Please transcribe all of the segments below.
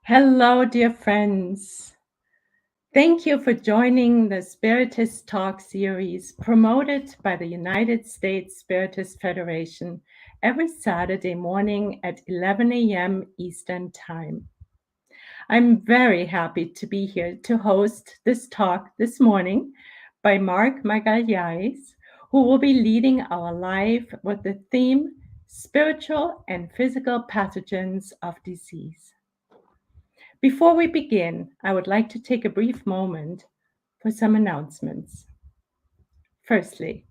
Hello, dear friends. Thank you for joining the Spiritist Talk series promoted by the United States Spiritist Federation every Saturday morning at 11 a.m. Eastern Time. I'm very happy to be here to host this talk this morning by Mark Magalhaes, who will be leading our live with the theme Spiritual and Physical Pathogens of Disease. Before we begin, I would like to take a brief moment for some announcements. Firstly,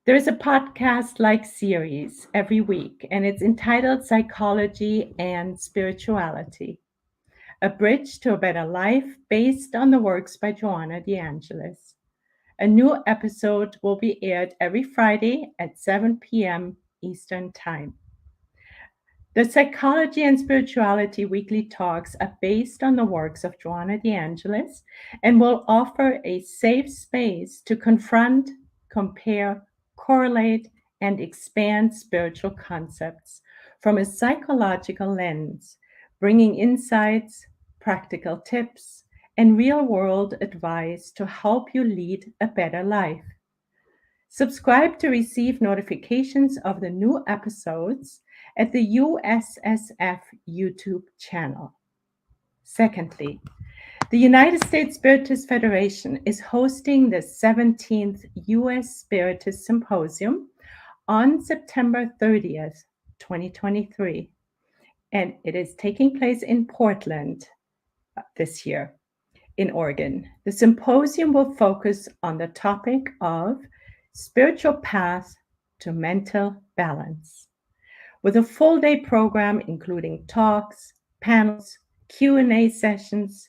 there is a podcast like series every week, and it's entitled Psychology and Spirituality, a bridge to a better life based on the works by Joanna De Angelis. A new episode will be aired every Friday at 7 p.m. Eastern Time. The Psychology and Spirituality weekly talks are based on the works of Joanna De Angelis and will offer a safe space to confront, compare, correlate, and expand spiritual concepts from a psychological lens, bringing insights, practical tips, and real world advice to help you lead a better life. Subscribe to receive notifications of the new episodes at the USSF YouTube channel. Secondly, the United States Spiritist Federation is hosting the 17th US Spiritist Symposium on September 30th, 2023, and it is taking place in Portland this year in Oregon. The symposium will focus on the topic of spiritual path to mental balance, with a full day program including talks, panels, Q&A sessions,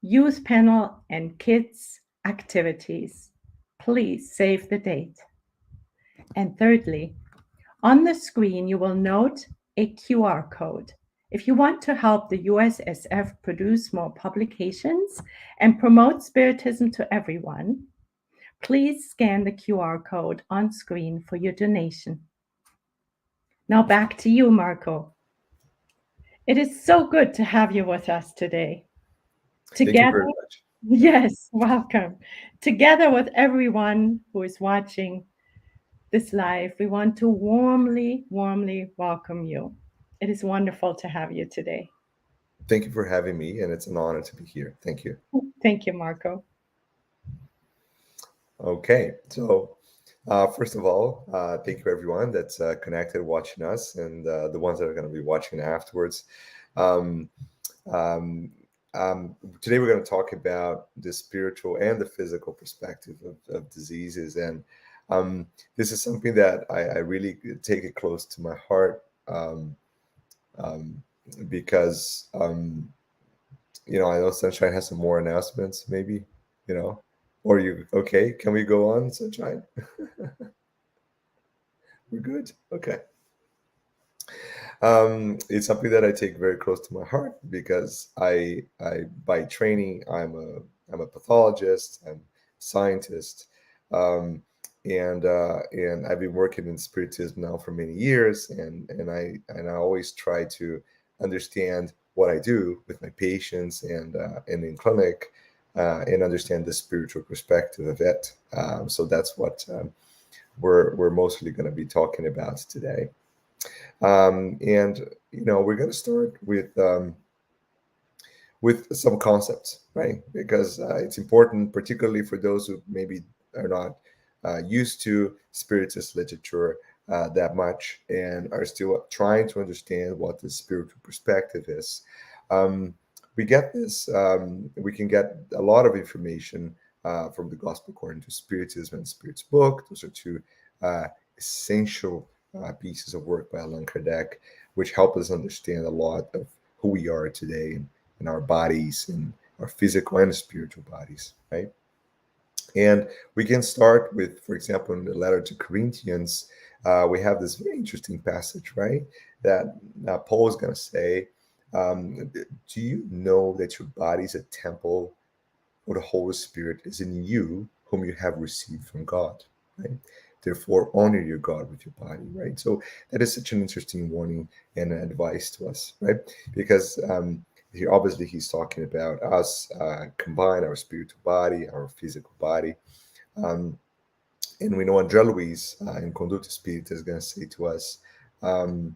youth panel, and kids activities. Please save the date. And thirdly, on the screen you will note a QR code. If you want to help the USSF produce more publications and promote Spiritism to everyone, please scan the QR code on screen for your donation. Now back to you, Marco. It is so good to have you with us today. Thank you Together, very much. yes, welcome. Together with everyone who is watching this live, we want to warmly, warmly welcome you. It is wonderful to have you today. Thank you for having me, and it's an honor to be here. Thank you. Thank you, Marco. Okay, so first of all, thank you everyone that's connected watching us and the ones that are going to be watching afterwards. Um, um, Today, we're going to talk about the spiritual and the physical perspective of diseases. And this is something that I really take it close to my heart um, because I know Sunshine has some more announcements, maybe, you know, or you, okay, can we go on, Sunshine? We're good. Okay. It's something that I take very close to my heart because by training, I'm a pathologist, I'm a scientist, and I've been working in spiritism now for many years, and I always try to understand what I do with my patients and in clinic, and understand the spiritual perspective of it. So that's what we're mostly going to be talking about today. And we're going to start with some concepts, right? Because it's important, particularly for those who maybe are not used to spiritist literature that much and are still trying to understand what the spiritual perspective is. Um, we can get a lot of information from the Gospel According to Spiritism and Spirit's book. Those are two essential pieces of work by Allan Kardec, which help us understand a lot of who we are today and our bodies and our physical and spiritual bodies, right? And we can start with, for example, in the letter to Corinthians, we have this very interesting passage, right? That Paul is going to say, do you know that your body is a temple or the Holy Spirit is in you, whom you have received from God, right? Therefore, honor your God with your body, right? So that is such an interesting warning and advice to us, right? Because Here, obviously, he's talking about us combine our spiritual body, our physical body. Um, and we know André Luiz in Conduta Espírita is going to say to us, um,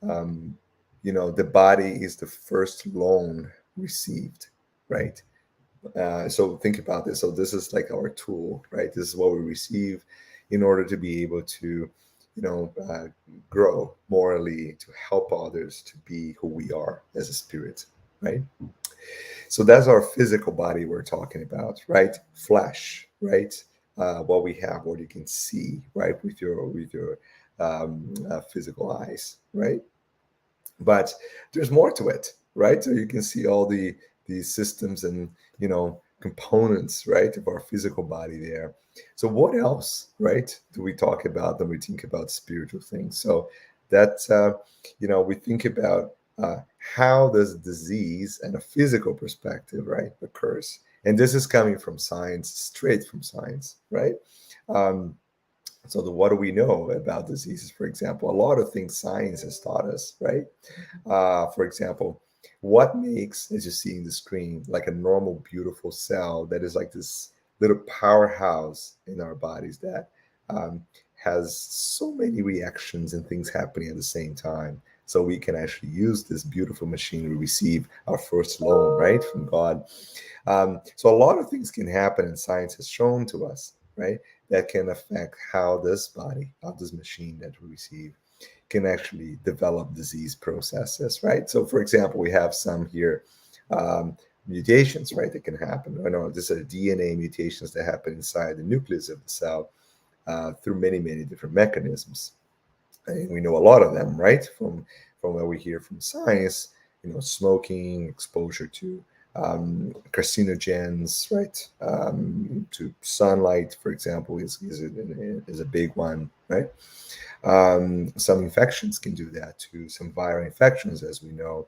um, the body is the first loan received, right? So think about this. So this is like our tool, right? This is what we receive in order to be able to, grow morally, to help others, to be who we are as a spirit, right? So that's our physical body we're talking about, right? Flesh, right? What we have, what you can see, right, with your physical eyes, right? But there's more to it, right? So you can see all these systems and components, right, of our physical body there. So what else, right, do we talk about when we think about spiritual things? So that we think about how does disease and a physical perspective, right, occurs. And this is coming from science, straight from science, right? um, so what do we know about diseases? For example, a lot of things science has taught us, right? For example, what makes, as you see in the screen, like a normal, beautiful cell that is like this little powerhouse in our bodies that um, has so many reactions and things happening at the same time. So we can actually use this beautiful machine. We receive our first loan, right, from God. So a lot of things can happen, and science has shown to us, right, that can affect how this body, how this machine that we receive, can actually develop disease processes, right? So, for example, we have some here mutations, right, that can happen. I know these are DNA mutations that happen inside the nucleus of the cell through many, many different mechanisms. And we know a lot of them, right, from what we hear from science. Smoking, exposure to carcinogens, right? To sunlight, for example, is a big one, right? Some infections can do that too. Some viral infections, as we know,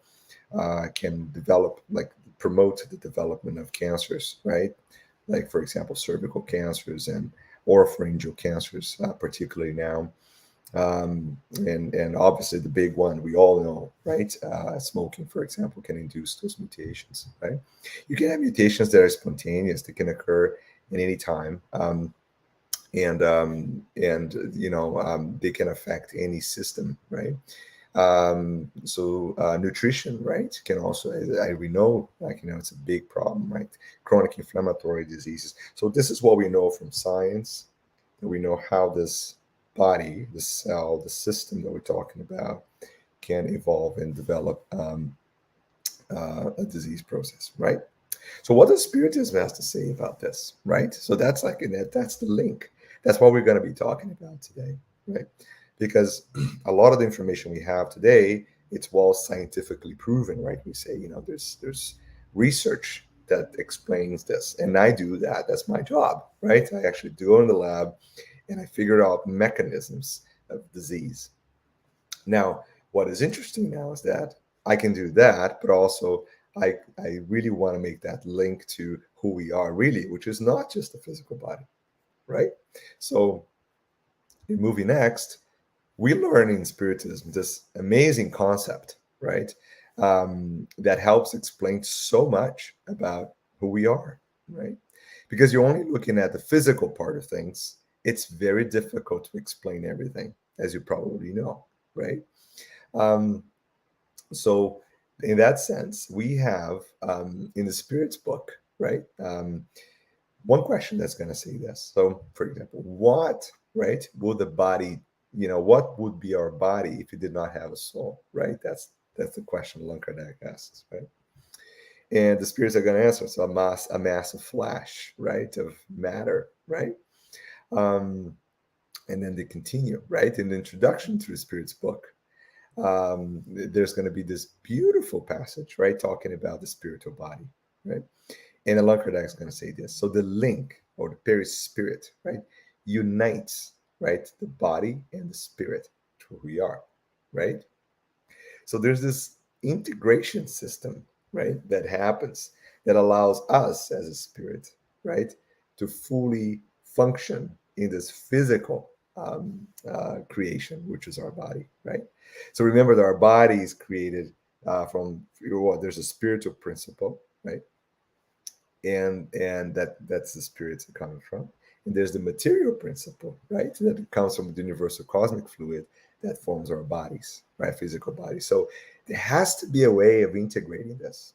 can develop, like promote the development of cancers, right? Like, for example, cervical cancers and oropharyngeal cancers, particularly now. And obviously the big one we all know, right? Smoking, for example, can induce those mutations, right? You can have mutations that are spontaneous, that can occur at any time. They can affect any system, right? So nutrition, right, can also, we know, like, it's a big problem, right? Chronic inflammatory diseases. So this is what we know from science. We know how this body, the cell, the system that we're talking about can evolve and develop a disease process, right? So what does Spiritism has to say about this, right? So that's like, that's the link. That's what we're going to be talking about today, right? Because a lot of the information we have today, it's well scientifically proven, right? We say, there's research that explains this, and I do that. That's my job, right? I actually go in the lab and I figure out mechanisms of disease. Now, what is interesting now is that I can do that, but also I really want to make that link to who we are really, which is not just the physical body, right? So, in moving next, we learn in Spiritism this amazing concept, right? That helps explain so much about who we are, right? Because you're only looking at the physical part of things, it's very difficult to explain everything, as you probably know, right? Um, so, in that sense, we have in the Spirit's book, right? One question that's going to say this. So, for example, what, right, would the body, what would be our body if it did not have a soul, right? That's the question Allan Kardec asks, right? And the spirits are going to answer. So a mass of flesh, right, of matter, right? Um, and then they continue, right? In the introduction to the Spirit's book, there's going to be this beautiful passage, right, talking about the spiritual body, right? And Allan Kardec is going to say this. So the link, or the perispirit, right, unites, right, the body and the spirit to who we are, right? So there's this integration system, right, that happens that allows us as a spirit, right, to fully function in this physical creation, which is our body, right? So remember that our body is created from what there's a spiritual principle, right? And that's the spirits are coming from. And there's the material principle, right? That comes from the universal cosmic fluid that forms our bodies, right? Physical bodies. So there has to be a way of integrating this,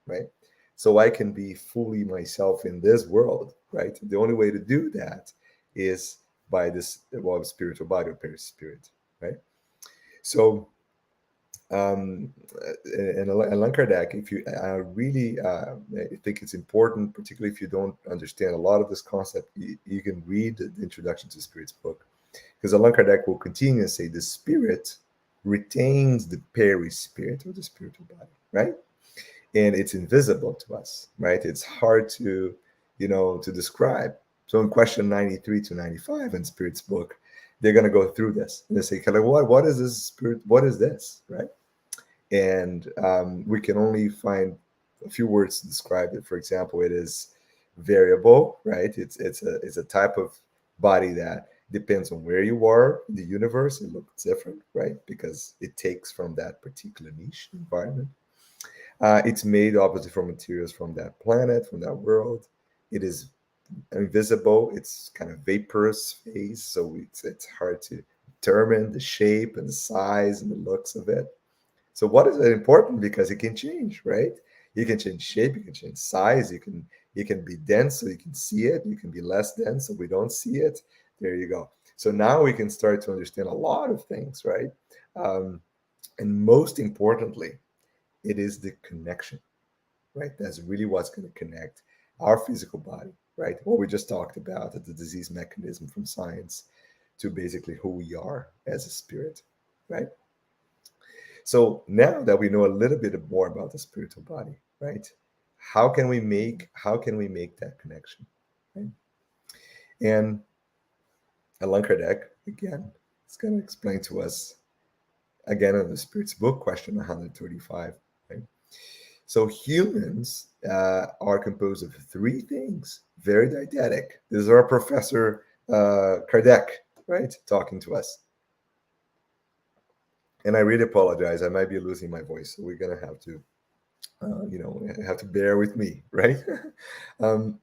right? So I can be fully myself in this world, right? The only way to do that is by this, well, spiritual body or perispirit, right? So and Allan Kardec, if you, I really I think it's important, particularly if you don't understand a lot of this concept, you can read the introduction to Spirit's book, because Allan Kardec will continue and say the spirit retains the perispirit or the spiritual body, right? And it's invisible to us, right? It's hard to, to describe. So in question 93 to 95 in Spirit's book, they're going to go through this and they say, kind of, what is this spirit? What is this, right? And we can only find a few words to describe it. For example, it is variable, right? It's a type of body that depends on where you are in the universe. It looks different, right? Because it takes from that particular niche environment. It's made obviously from materials from that planet, from that world. It is invisible. It's kind of vaporous phase, so it's hard to determine the shape and the size and the looks of it. So what is it important? Because it can change, right? You can change shape, you can change size, you can be dense so you can see it, you can be less dense so we don't see it. There you go. So now we can start to understand a lot of things, right? And most importantly, it is the connection, right? That's really what's going to connect our physical body, right? What we just talked about, the disease mechanism from science to basically who we are as a spirit, right? So now that we know a little bit more about the spiritual body, right? How can we make that connection? Right? And Allan Kardec, again, is going to explain to us again in the Spirit's book, question 135. Right? So humans are composed of three things, very didactic. This is our Professor Kardec, right, talking to us. And I really apologize. I might be losing my voice. So we're going to have to, have to bear with me, right? um,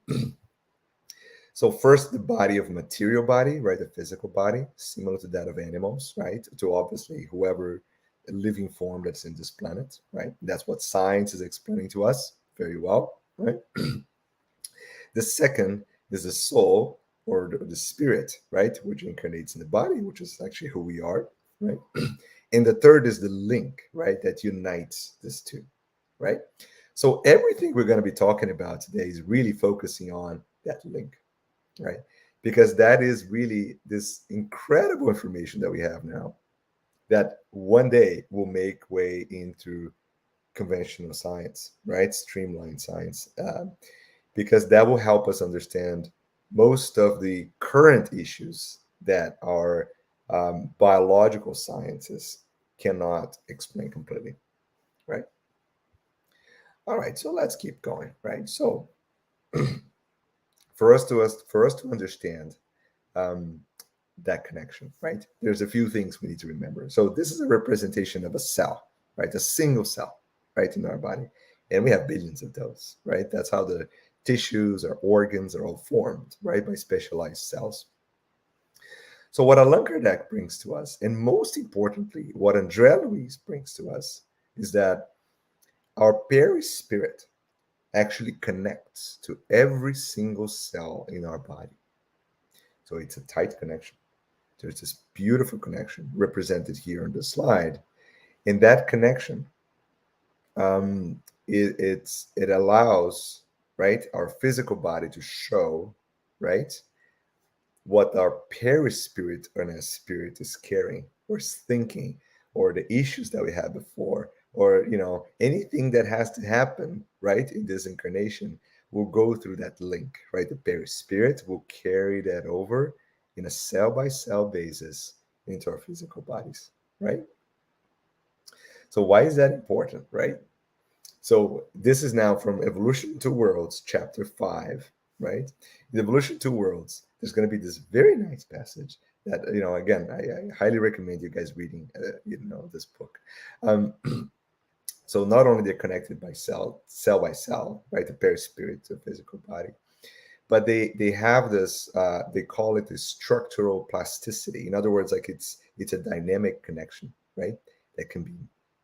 so first, the body of material body, right? The physical body, similar to that of animals, right? To obviously whoever living form that's in this planet, right? That's what science is explaining to us very well, right? The second is the soul or the spirit, right? Which incarnates in the body, which is actually who we are, right? And the third is the link, right? That unites these two, right? So everything we're going to be talking about today is really focusing on that link, right? Because that is really this incredible information that we have now that one day will make way into conventional science, right? Streamlined science, because that will help us understand most of the current issues that our biological sciences cannot explain completely, right? All right, so let's keep going, right? So for us to understand um, that connection, right? There's a few things we need to remember. So this is a representation of a cell, right? A single cell, right, in our body, and we have billions of those, right? That's how the tissues or organs are all formed, right, by specialized cells. So what Allan Kardec brings to us, and most importantly, what André Luiz brings to us, is that our perispirit actually connects to every single cell in our body. So it's a tight connection. There's this beautiful connection represented here on the slide. And that connection, it allows, right, our physical body to show, right, what our perispirit and our spirit is carrying or is thinking, or the issues that we had before, or anything that has to happen, right, in this incarnation will go through that link, right? The perispirit will carry that over in a cell by cell basis into our physical bodies, right? So why is that important, right? So this is now from Evolution to Worlds, chapter 5, right? In Evolution to Worlds, there's going to be this very nice passage that, again, I highly recommend you guys reading, this book. So not only they're connected by cell by cell, right, the perispirit, the physical body, but they have this, they call it this structural plasticity. In other words, like it's a dynamic connection, right? That can be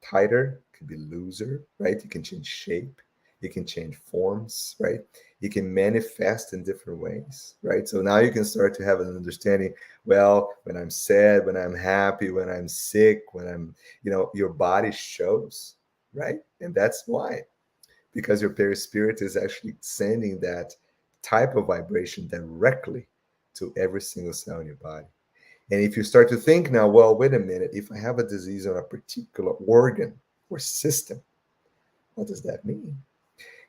tighter, can be looser, right? You can change shape, you can change forms, right? You can manifest in different ways, right? So now you can start to have an understanding. Well, when I'm sad, when I'm happy, when I'm sick, when I'm, your body shows, right? And that's why, because your perispirit is actually sending that type of vibration directly to every single cell in your body. And if you start to think now, well, wait a minute, if I have a disease on a particular organ or system, what does that mean?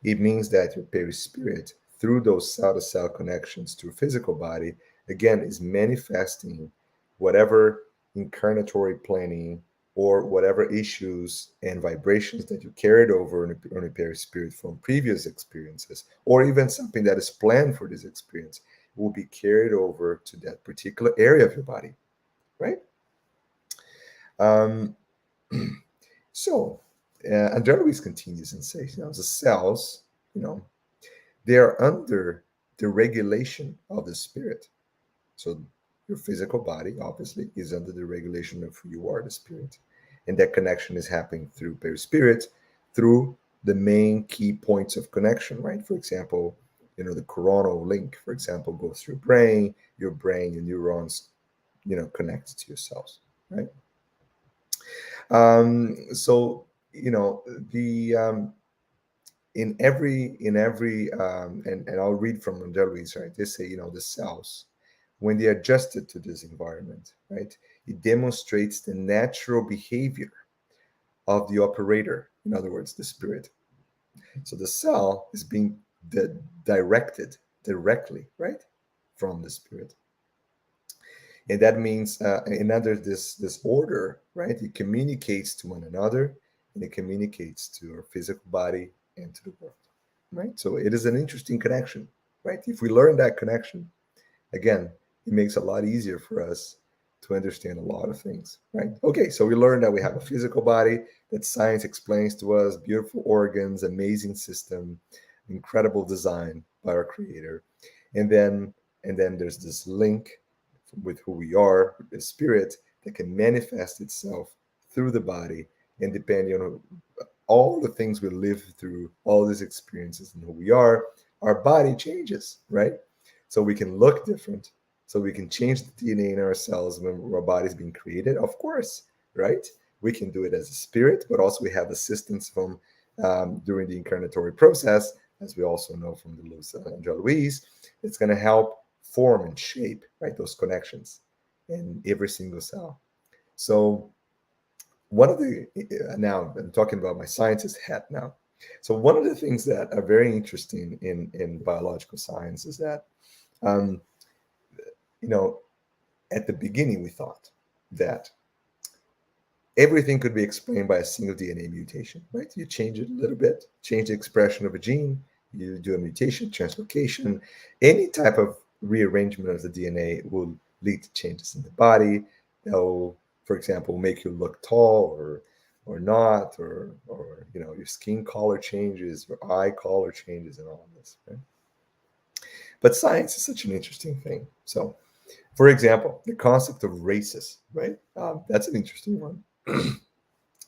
It means that your perispirit, through those cell to cell connections to your physical body, again, is manifesting whatever incarnatory planning or whatever issues and vibrations that you carried over on a perispirit from previous experiences, or even something that is planned for this experience, will be carried over to that particular area of your body, right? Um, so, André Luiz continues and says, the cells, they are under the regulation of the spirit. So your physical body, obviously, is under the regulation of who you are, the spirit. And that connection is happening through perispirit, through the main key points of connection, right? For example, the coronal link, for example, goes through your brain, your neurons, connect to your cells, right? So, the and I'll read from André Luiz, right? They say, the cells, when they are adjusted to this environment, right, it demonstrates the natural behavior of the operator, in other words, the spirit. So the cell is being directed directly, right, from the spirit. And that means, in under this order, right, it communicates to one another, and it communicates to our physical body and to the world, right? So it is an interesting connection, right? If we learn that connection, again, it makes it a lot easier for us to understand a lot of things, right? Okay, so we learned that we have a physical body that science explains to us, beautiful organs, amazing system, incredible design by our creator. And then there's this link with who we are, the spirit that can manifest itself through the body, and depending on all the things we live through, all these experiences and who we are, our body changes, right? So we can look different. So we can change the DNA in our cells when our body's being created, of course, right? We can do it as a spirit, but also we have assistance from during the incarnatory process, as we also know from the André Luiz. It's going to help form and shape, right, those connections in every single cell. So one of the, now I'm talking about my scientist hat now. So one of the things that are very interesting in biological science is that, at the beginning we thought that everything could be explained by a single DNA mutation, right? You change it a little bit, change the expression of a gene, you do a mutation, translocation, any type of rearrangement of the DNA will lead to changes in the body. They'll, for example, make you look tall or not, or your skin color changes, your eye color changes, and all of this, right? But science is such an interesting thing. So, for example, the concept of races, right? That's an interesting one.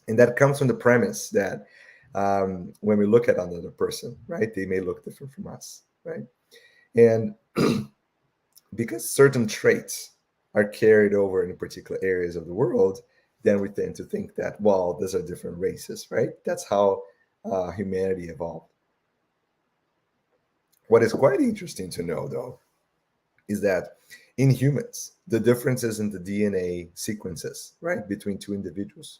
And that comes from the premise that when we look at another person, right, they may look different from us, right? And because certain traits are carried over in particular areas of the world, then we tend to think that, well, those are different races, right? That's how humanity evolved. What is quite interesting to know, though, is that in humans, the differences in the DNA sequences, right, between two individuals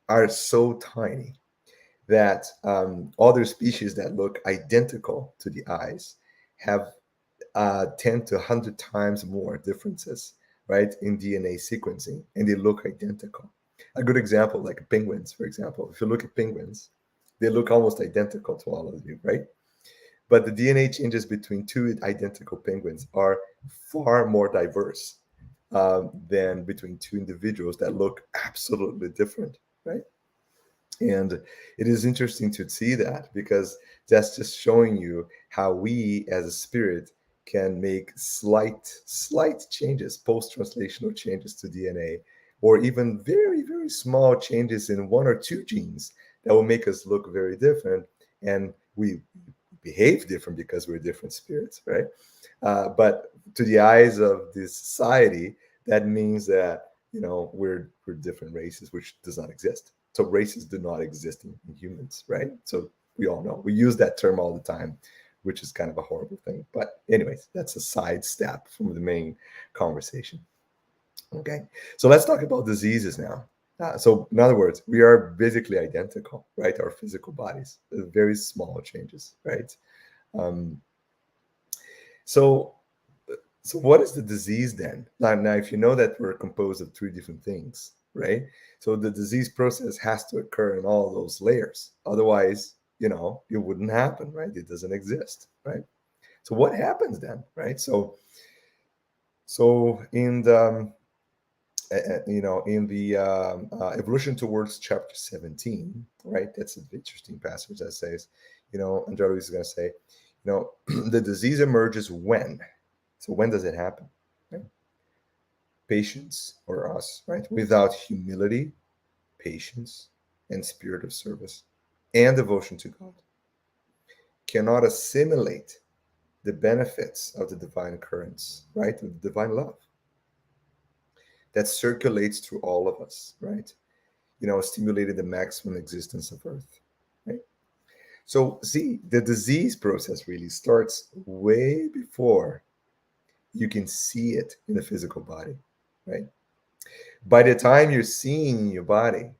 are so tiny that other species that look identical to the eyes have 10 to 100 times more differences, right, in DNA sequencing, and they look identical. A good example, like penguins, for example. If you look at penguins, they look almost identical to all of you, right? But the DNA changes between two identical penguins are far more diverse than between two individuals that look absolutely different, right? And it is interesting to see that, because that's just showing you how we as a spirit can make slight changes, post-translational changes to DNA, or even very, very small changes in one or two genes that will make us look very different. And we behave different because we're different spirits, right? But to the eyes of this society, that means that, we're different races, which does not exist. So races do not exist in humans, right? So we all know, we use that term all the time, which is kind of a horrible thing. But anyways, that's a sidestep from the main conversation. Okay, so let's talk about diseases now. So in other words, we are basically identical, right? Our physical bodies, very small changes, right? Um, so So what is the disease then? Now, if you know that we're composed of three different things, right? So the disease process has to occur in all those layers. Otherwise, it wouldn't happen, right? It doesn't exist, right? So what happens then, right? So in the evolution towards chapter 17, right? That's an interesting passage that says, André Luiz is going to say, the disease emerges when. So when does it happen? Right? Patience, or us, right? Without humility, patience, and spirit of service and devotion to God, cannot assimilate the benefits of the divine currents, right? Of the divine love that circulates through all of us, right? Stimulating the maximum existence of Earth, right? So, see, the disease process really starts way before you can see it in the physical body, right? By the time you're seeing your body,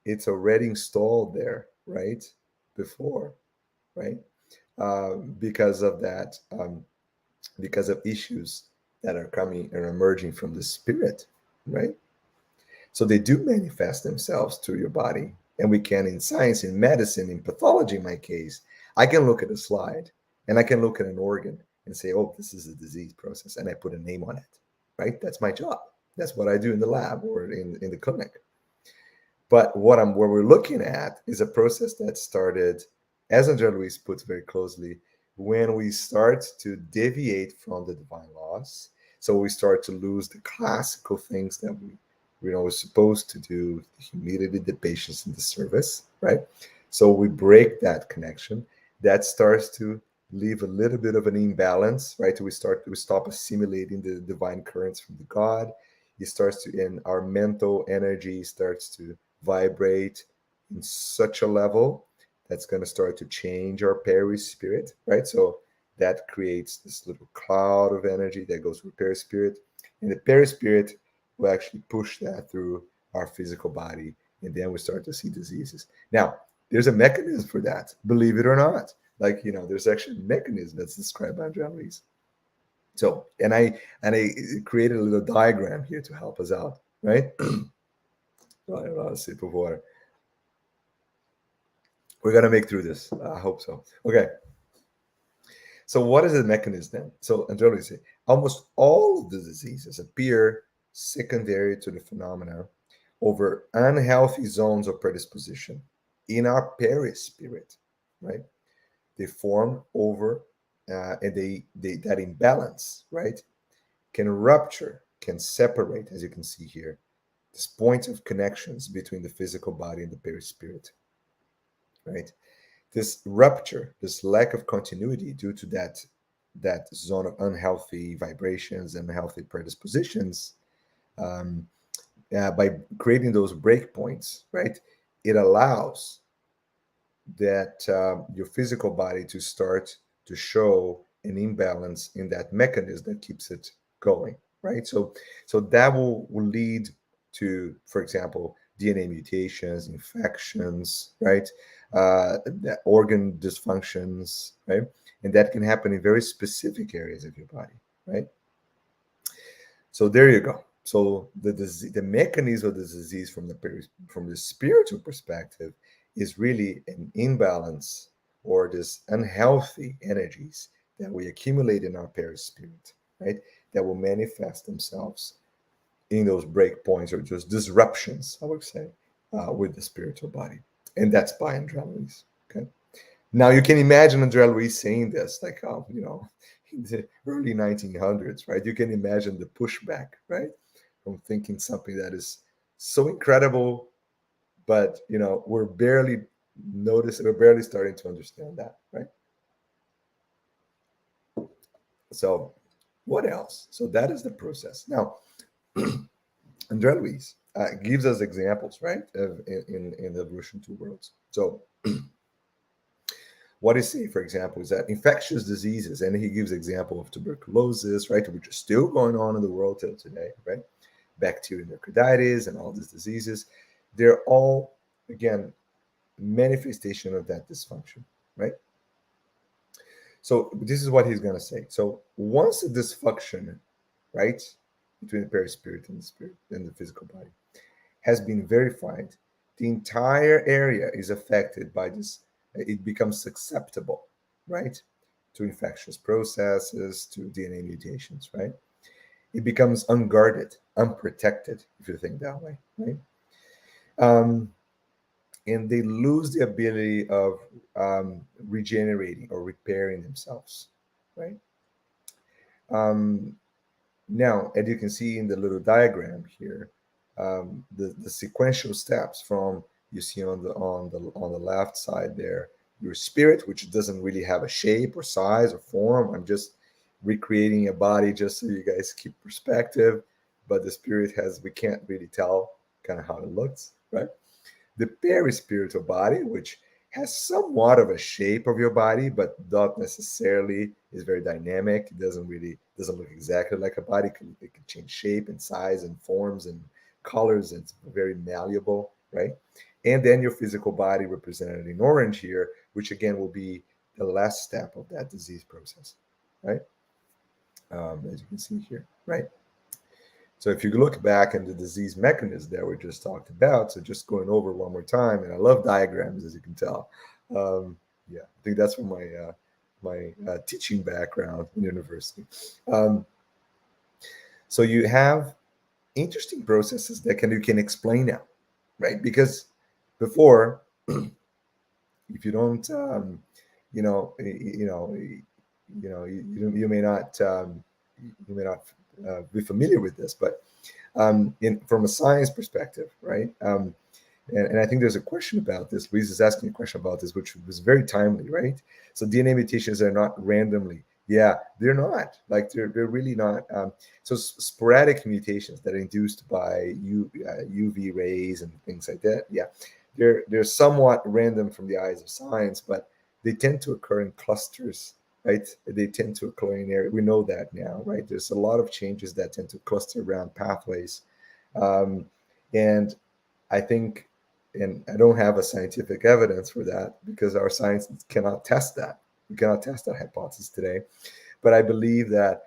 it's already installed there, right? Before, right? Because of that, because of issues that are coming and emerging from the spirit, right? So they do manifest themselves through your body. And we can, in science, in medicine, in pathology, in my case, I can look at a slide and I can look at an organ and say, oh, this is a disease process. And I put a name on it, right? That's my job. That's what I do in the lab or in the clinic. But what we're looking at is a process that started, as André Luiz puts very closely, when we start to deviate from the divine laws. So we start to lose the classical things that we're supposed to do: the humility, the patience, and the service, right? So we break that connection. That starts to leave a little bit of an imbalance, right? We stop assimilating the divine currents from the God. It starts to, and our mental energy starts to vibrate in such a level that's going to start to change our perispirit, right? So that creates this little cloud of energy that goes through perispirit, and the perispirit will actually push that through our physical body, and then we start to see diseases. Now, there's a mechanism for that, believe it or not. There's actually a mechanism that's described by André Luiz. So, and I created a little diagram here to help us out, right? A sip of water. We're gonna make through this. I hope so. Okay. So what is the mechanism then? So André Luiz said, almost all of the diseases appear secondary to the phenomena over unhealthy zones of predisposition in our perispirit, right? They form over, and they that imbalance, right, can rupture, can separate, as you can see here, this point of connections between the physical body and the perispirit, right? This rupture, this lack of continuity due to that zone of unhealthy vibrations and unhealthy predispositions, um, by creating those breakpoints, right? It allows that your physical body to start to show an imbalance in that mechanism that keeps it going, right? So that will lead to, for example, DNA mutations, infections, right? Organ dysfunctions, right? And that can happen in very specific areas of your body, right? So there you go. So the mechanism of the disease from the spiritual perspective is really an imbalance, or this unhealthy energies that we accumulate in our perispirit, right? That will manifest themselves in those breakpoints or just disruptions, I would say, with the spiritual body. And that's by André Luiz. Okay. Now you can imagine André Luiz saying this, like, in the early 1900s, right? You can imagine the pushback, right? From thinking something that is so incredible, but we're barely starting to understand that, right? So what else? So that is the process. Now, André Luiz gives us examples, right, in the evolution two worlds. So what he say, for example, is that infectious diseases, and he gives example of tuberculosis, right, which is still going on in the world till today, right? Bacterial endocarditis and all these diseases, they're all, again, manifestation of that dysfunction, right? So this is what he's going to say. So once a dysfunction, right, between the perispirit and the spirit and the physical body has been verified, the entire area is affected by this. It becomes susceptible, right, to infectious processes, to DNA mutations, right? It becomes unguarded, unprotected, if you think that way, right? And they lose the ability of regenerating or repairing themselves, right? Now, as you can see in the little diagram here, the sequential steps from you see on the left side there, your spirit, which doesn't really have a shape or size or form. I'm just recreating a body just so you guys keep perspective. But the spirit we can't really tell kind of how it looks, right? The perispiritual body, which has somewhat of a shape of your body, but not necessarily is very dynamic. It doesn't look exactly like a body. It can change shape and size and forms and colors. And it's very malleable, right? And then your physical body represented in orange here, which again will be the last step of that disease process, right? As you can see here, right? So if you look back at the disease mechanism that we just talked about, so just going over one more time, and I love diagrams, as you can tell. Yeah, I think that's from my teaching background in university. So you have interesting processes that you can explain now, right? Because before, if you don't, you may not be familiar with this, but from a science perspective, right? And I think there's a question about this. Luis is asking a question about this, which was very timely, right? So DNA mutations are not randomly. Yeah, they're not. Like they're really not. So sporadic mutations that are induced by UV rays and things like that. Yeah, they're somewhat random from the eyes of science, but they tend to occur in clusters, right? They tend to occur in area. We know that now, right? There's a lot of changes that tend to cluster around pathways, and I think, and I don't have a scientific evidence for that because our science cannot test that. We cannot test that hypothesis today. But I believe that,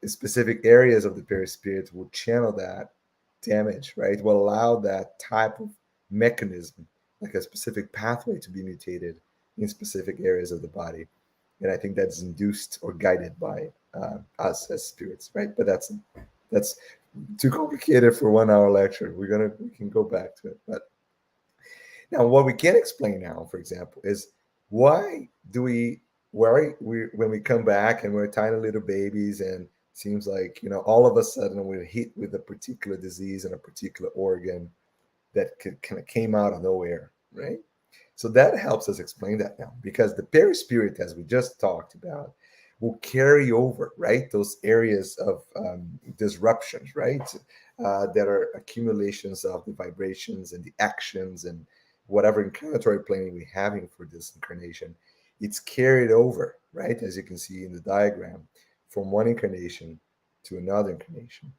specific areas of the perispirit will channel that damage, right? Will allow that type of mechanism, like a specific pathway, to be mutated in specific areas of the body. And I think that's induced or guided by us as spirits, right? But that's too complicated for 1 hour lecture. We can go back to it. But now, what we can explain now, for example, is why do when we come back and we're tiny little babies and it seems like, all of a sudden we're hit with a particular disease in a particular organ that kind of came out of nowhere, right? So that helps us explain that now, because the perispirit, as we just talked about, will carry over, right? Those areas of disruptions, right? That are accumulations of the vibrations and the actions and whatever incarnatory planning we're having for this incarnation. It's carried over, right? As you can see in the diagram, from one incarnation to another incarnation.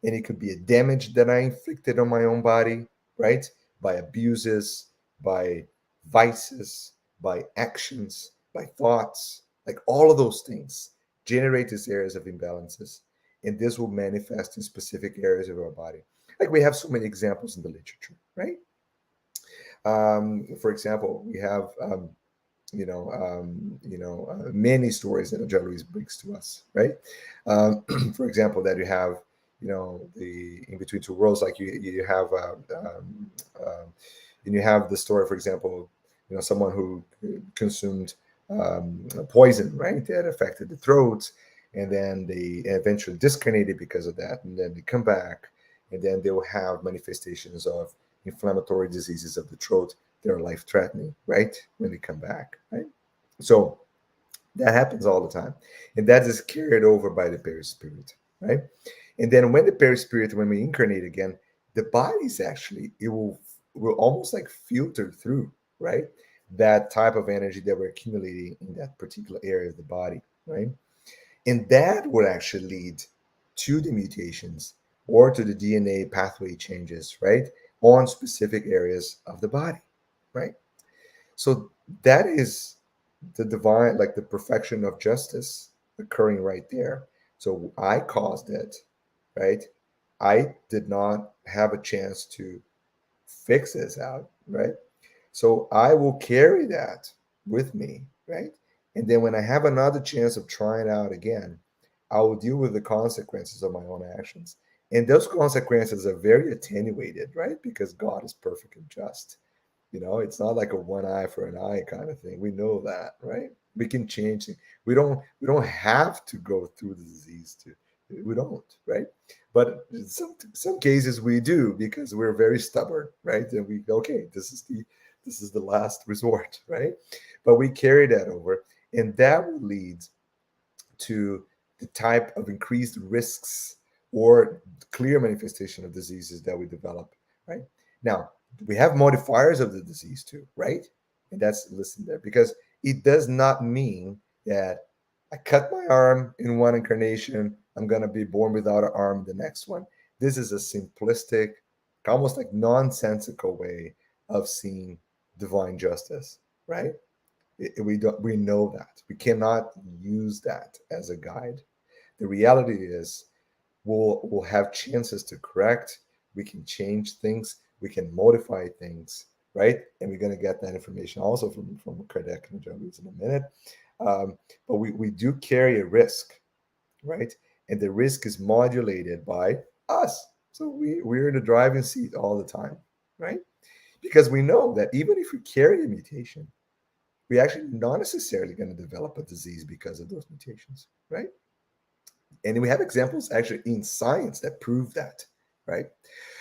And it could be a damage that I inflicted on my own body, right? By abuses, by vices, by actions, by thoughts, like all of those things generate these areas of imbalances. And this will manifest in specific areas of our body. Like we have so many examples in the literature, right? For example, we have, many stories that André Luiz brings to us, right? For example, that you have, the in between two worlds, like you have And you have the story, for example, someone who consumed poison, right? That affected the throat, and then they eventually discarnated because of that, and then they come back, and then they will have manifestations of inflammatory diseases of the throat that are life-threatening, right? When they come back, right? So that happens all the time, and that is carried over by the perispirit, right? And then when the perispirit, when we incarnate again, the body's actually, it will almost like filter through, right? That type of energy that we're accumulating in that particular area of the body, right? And that would actually lead to the mutations or to the DNA pathway changes, right? On specific areas of the body, right? So that is the divine, like the perfection of justice occurring right there. So I caused it, right? I did not have a chance to fix this out, right? So I will carry that with me, right? And then when I have another chance of trying out again, I will deal with the consequences of my own actions. And those consequences are very attenuated, right? Because God is perfect and just. It's not like a one eye for an eye kind of thing. We know that, right? We can change it. We don't have to go through the disease to we don't, right? But in some cases we do because we're very stubborn, right? And we okay, this is the last resort, right? But we carry that over, and that will lead to the type of increased risks or clear manifestation of diseases that we develop, right? Now, we have modifiers of the disease too, right? And that's listen there, because it does not mean that I cut my arm in one incarnation, I'm going to be born without an arm in the next one. This is a simplistic, almost like nonsensical way of seeing divine justice, right? We know that we cannot use that as a guide. The reality is we'll have chances to correct. We can change things. We can modify things, right? And we're going to get that information also from Kardec and André Luiz in a minute. But we do carry a risk, right? And the risk is modulated by us. So we're in the driving seat all the time, right? Because we know that even if we carry a mutation, we're actually not necessarily going to develop a disease because of those mutations, right? And we have examples actually in science that prove that, right?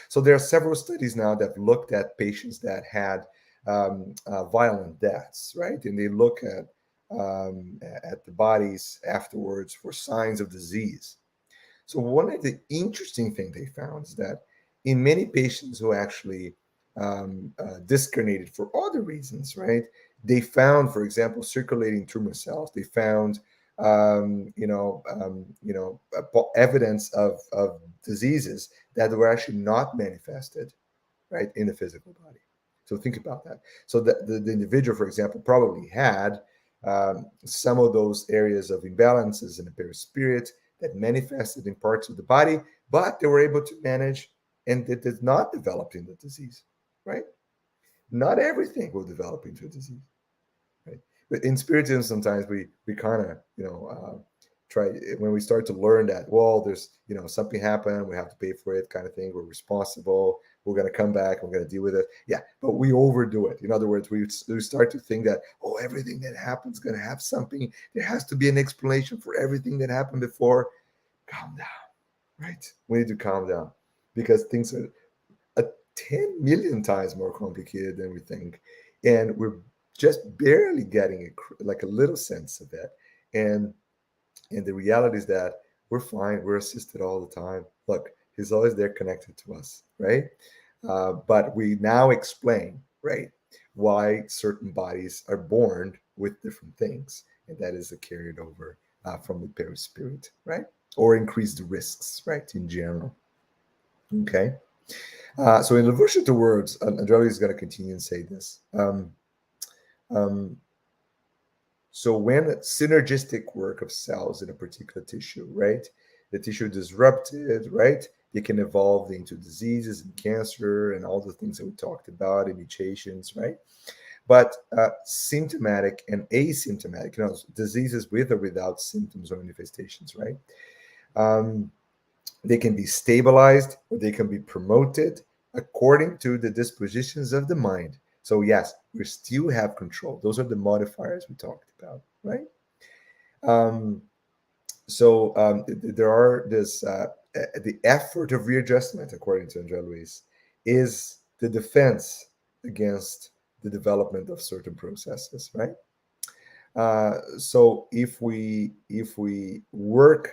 So there are several studies now that have looked at patients that had violent deaths, right? And they look at the bodies afterwards for signs of disease. So one of the interesting things they found is that in many patients who actually discarnated for other reasons, right? They found, for example, circulating tumor cells. They found, evidence of diseases that were actually not manifested, right, in the physical body. So think about that. So the individual, for example, probably had some of those areas of imbalances in the perispirit that manifested in parts of the body, but they were able to manage, and it did not develop into disease, right? Not everything will develop into a disease, right? But in spiritism, sometimes we kind of try, when we start to learn that, well, there's something happened, we have to pay for it, kind of thing. We're responsible. We're going to come back. We're going to deal with it. Yeah, but we overdo it. In other words, we start to think that, oh, everything that happens is going to have something. There has to be an explanation for everything that happened before. Calm down, right? We need to calm down because things are 10 million times more complicated than we think, and we're just barely getting like a little sense of it. And the reality is that we're fine. We're assisted all the time. Look, he's always there connected to us, right? But we now explain, right, why certain bodies are born with different things. And that is a carried over from the perispirit, right? Or increased risks, right, in general. Okay. So in reversion to words, André is going to continue and say this. So when synergistic work of cells in a particular tissue, right? The tissue disrupted, right? They can evolve into diseases and cancer and all the things that we talked about, and mutations, right? But symptomatic and asymptomatic, diseases with or without symptoms or manifestations, right? They can be stabilized or they can be promoted according to the dispositions of the mind. So yes, we still have control. Those are the modifiers we talked about, right? Um, there are this the effort of readjustment, according to André Luiz, is the defense against the development of certain processes, right? So if we work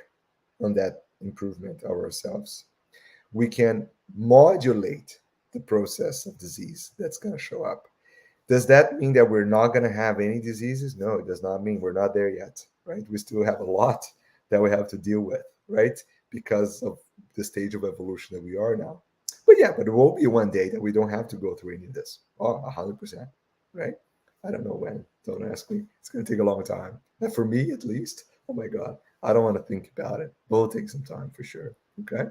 on that improvement of ourselves, we can modulate the process of disease that's going to show up. Does that mean that we're not going to have any diseases? No, it does not mean we're not there yet, right? We still have a lot that we have to deal with, right? Because of the stage of evolution that we are now. But yeah, but there will be one day that we don't have to go through any of this. Oh, 100%, right? I don't know when. Don't ask me. It's going to take a long time. And for me, at least, oh my God, I don't want to think about it. But it'll take some time for sure. Okay.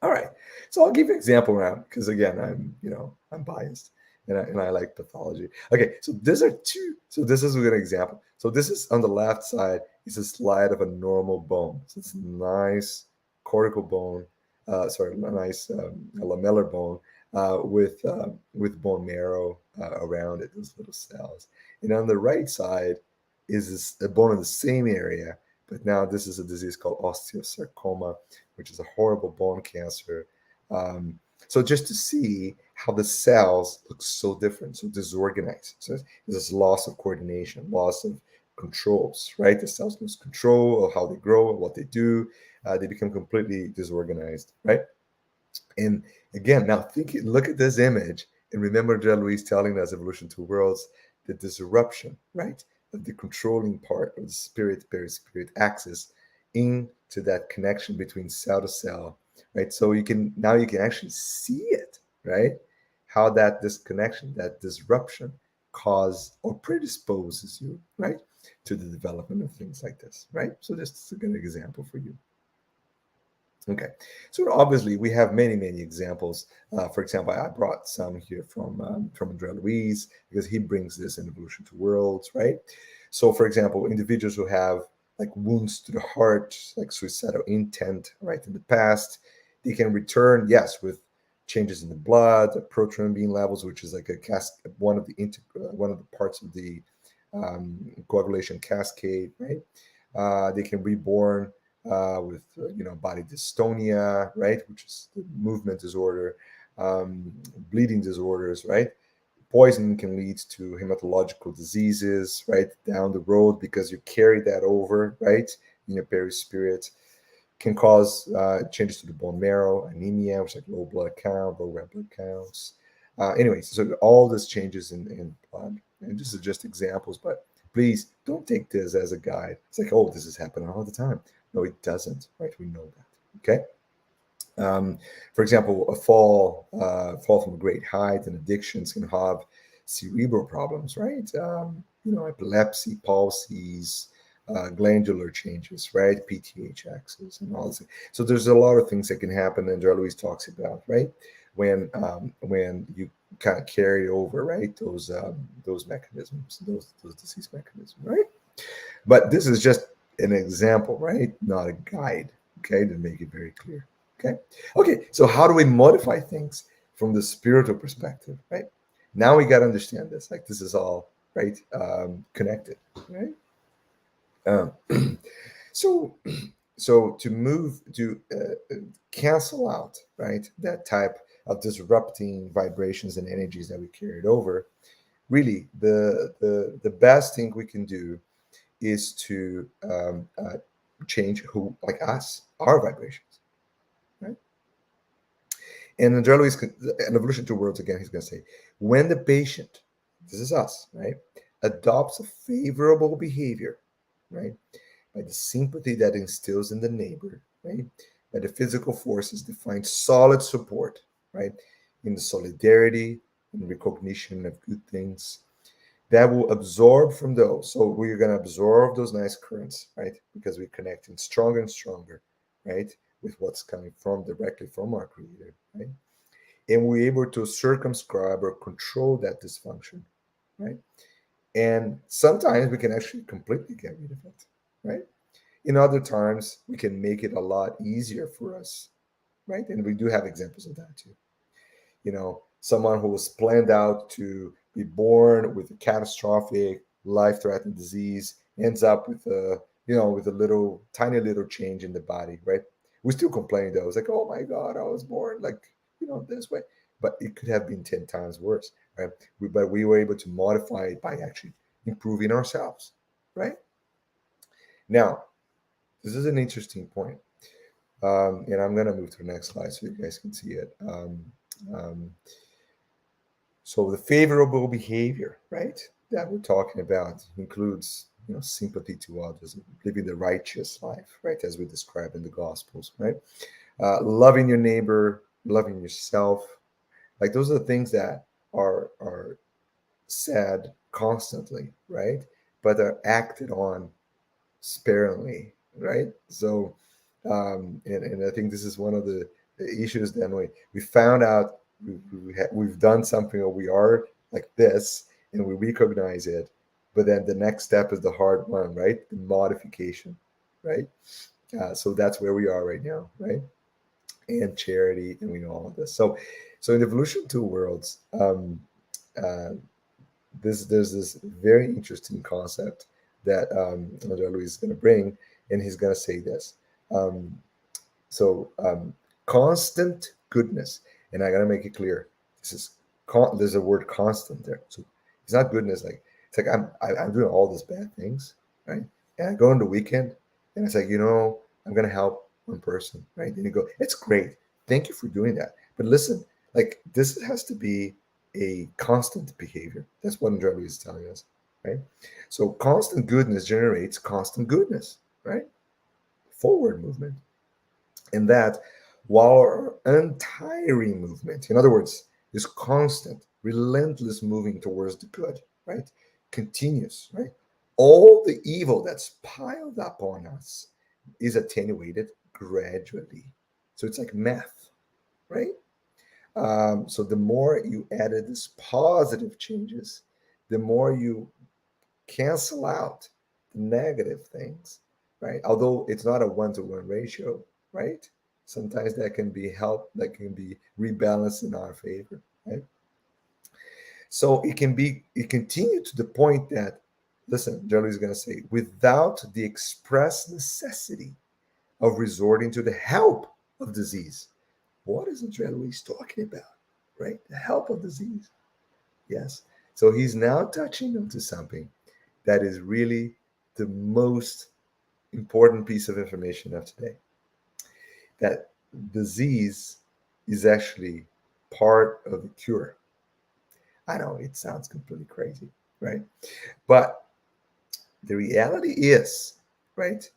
All right. So I'll give you an example now because again, I'm biased and I like pathology. Okay. So these are two. So this is a good example. So this is on the left side is a slide of a normal bone. So it's a nice cortical bone. A nice lamellar bone with bone marrow around it, those little cells. And on the right side is a bone in the same area, but now this is a disease called osteosarcoma, which is a horrible bone cancer. So just to see how the cells look so different, so disorganized. So there's this loss of coordination, loss of controls, right? The cells lose control of how they grow, what they do. They become completely disorganized, right? And again, now look at this image and remember André Luiz telling us Evolution Two Worlds, the disruption, right? Of the controlling part of the spirit, perispirit axis into that connection between cell to cell, right? So you can actually see it, right? How that disconnection, that disruption cause or predisposes you, right? To the development of things like this, right? So this is a good example for you. Okay, so obviously we have many, many examples. For example, I brought some here from André Luiz because he brings this in Evolution to Worlds, right? So, for example, individuals who have like wounds to the heart, like suicidal intent, right, in the past, they can return, yes, with changes in the blood, prothrombin levels, which is like one of the parts of the coagulation cascade, right? They can reborn with body dystonia, right, which is the movement disorder, bleeding disorders, right. Poisoning can lead to hematological diseases, right, down the road because you carry that over, right, in your perispirit. Can cause changes to the bone marrow, anemia, which is like low blood count, low red blood counts. Anyways, so all these changes in blood, and this is just examples, but please don't take this as a guide. It's like, oh, this is happening all the time. No, it doesn't, right? We know that, okay? For example, a fall from a great height and addictions can have cerebral problems, right? Epilepsy, palsies, glandular changes, right? PTH axis and all this. So there's a lot of things that can happen, and André Luiz talks about, right? When you kind of carry over, right? Those mechanisms, those disease mechanisms, right? But this is just an example, right? Not a guide, okay? To make it very clear. Okay, so how do we modify things from the spiritual perspective, right? Now we got to understand this, like this is all right, connected, right? So to move to cancel out, right, that type of disrupting vibrations and energies that we carried over, really the best thing we can do is to change like our vibrations, right? And André Luiz, in Evolution Two Worlds, again, he's going to say, when the patient, this is us, right, adopts a favorable behavior, right, by the sympathy that instills in the neighbor, right, by the physical forces that find solid support, right, in the solidarity and recognition of good things, that will absorb from those. So we're going to absorb those nice currents, right, because we're connecting stronger and stronger, right, with what's coming directly from our Creator, right? And we're able to circumscribe or control that dysfunction, right? And sometimes we can actually completely get rid of it, right? In other times, we can make it a lot easier for us, right? And we do have examples of that too. someone who was planned out to be born with a catastrophic, life-threatening disease ends up with a little, tiny little change in the body, right? We still complain though. It's like, oh my God, I was born like, this way. But it could have been 10 times worse, right? But we were able to modify it by actually improving ourselves, right? Now, this is an interesting point. And I'm going to move to the next slide so you guys can see it. Um, so the favorable behavior, right, that we're talking about includes, sympathy to others, living the righteous life, right, as we describe in the Gospels, right? Loving your neighbor, loving yourself. Like those are the things that are said constantly, right? But are acted on sparingly, right? So, and I think this is one of the issues that we found out we've done something, or we are like this, and we recognize it. But then the next step is the hard one, right? The modification, right? So that's where we are right now, right? And charity, and we know all of this. So in Evolution Two Worlds, uh, there's this very interesting concept that André Luiz is going to bring, and he's going to say this. Um, so constant goodness, and I got to make it clear. There's a word constant there. So it's not goodness like it's like I'm doing all these bad things, right? And I go on the weekend, and it's like I'm going to help one person, right? And you go, it's great, thank you for doing that. But listen, like this has to be a constant behavior. That's what André is telling us, right? So constant goodness generates constant goodness, right? Forward movement. And that while our untiring movement, in other words, is constant, relentless moving towards the good, right? Continues, right? All the evil that's piled up on us is attenuated gradually. So it's like math, right? So the more you added these positive changes, the more you cancel out the negative things, right? Although it's not a one-to-one ratio, right? Sometimes that can be helped, that can be rebalanced in our favor, right? So it continued to the point that, listen, Jelly is going to say, without the express necessity of resorting to the help of disease. What is André Luiz talking about, right? The help of disease. Yes. So he's now touching onto something that is really the most important piece of information of today. That disease is actually part of the cure. I know it sounds completely crazy, right? But the reality is, right,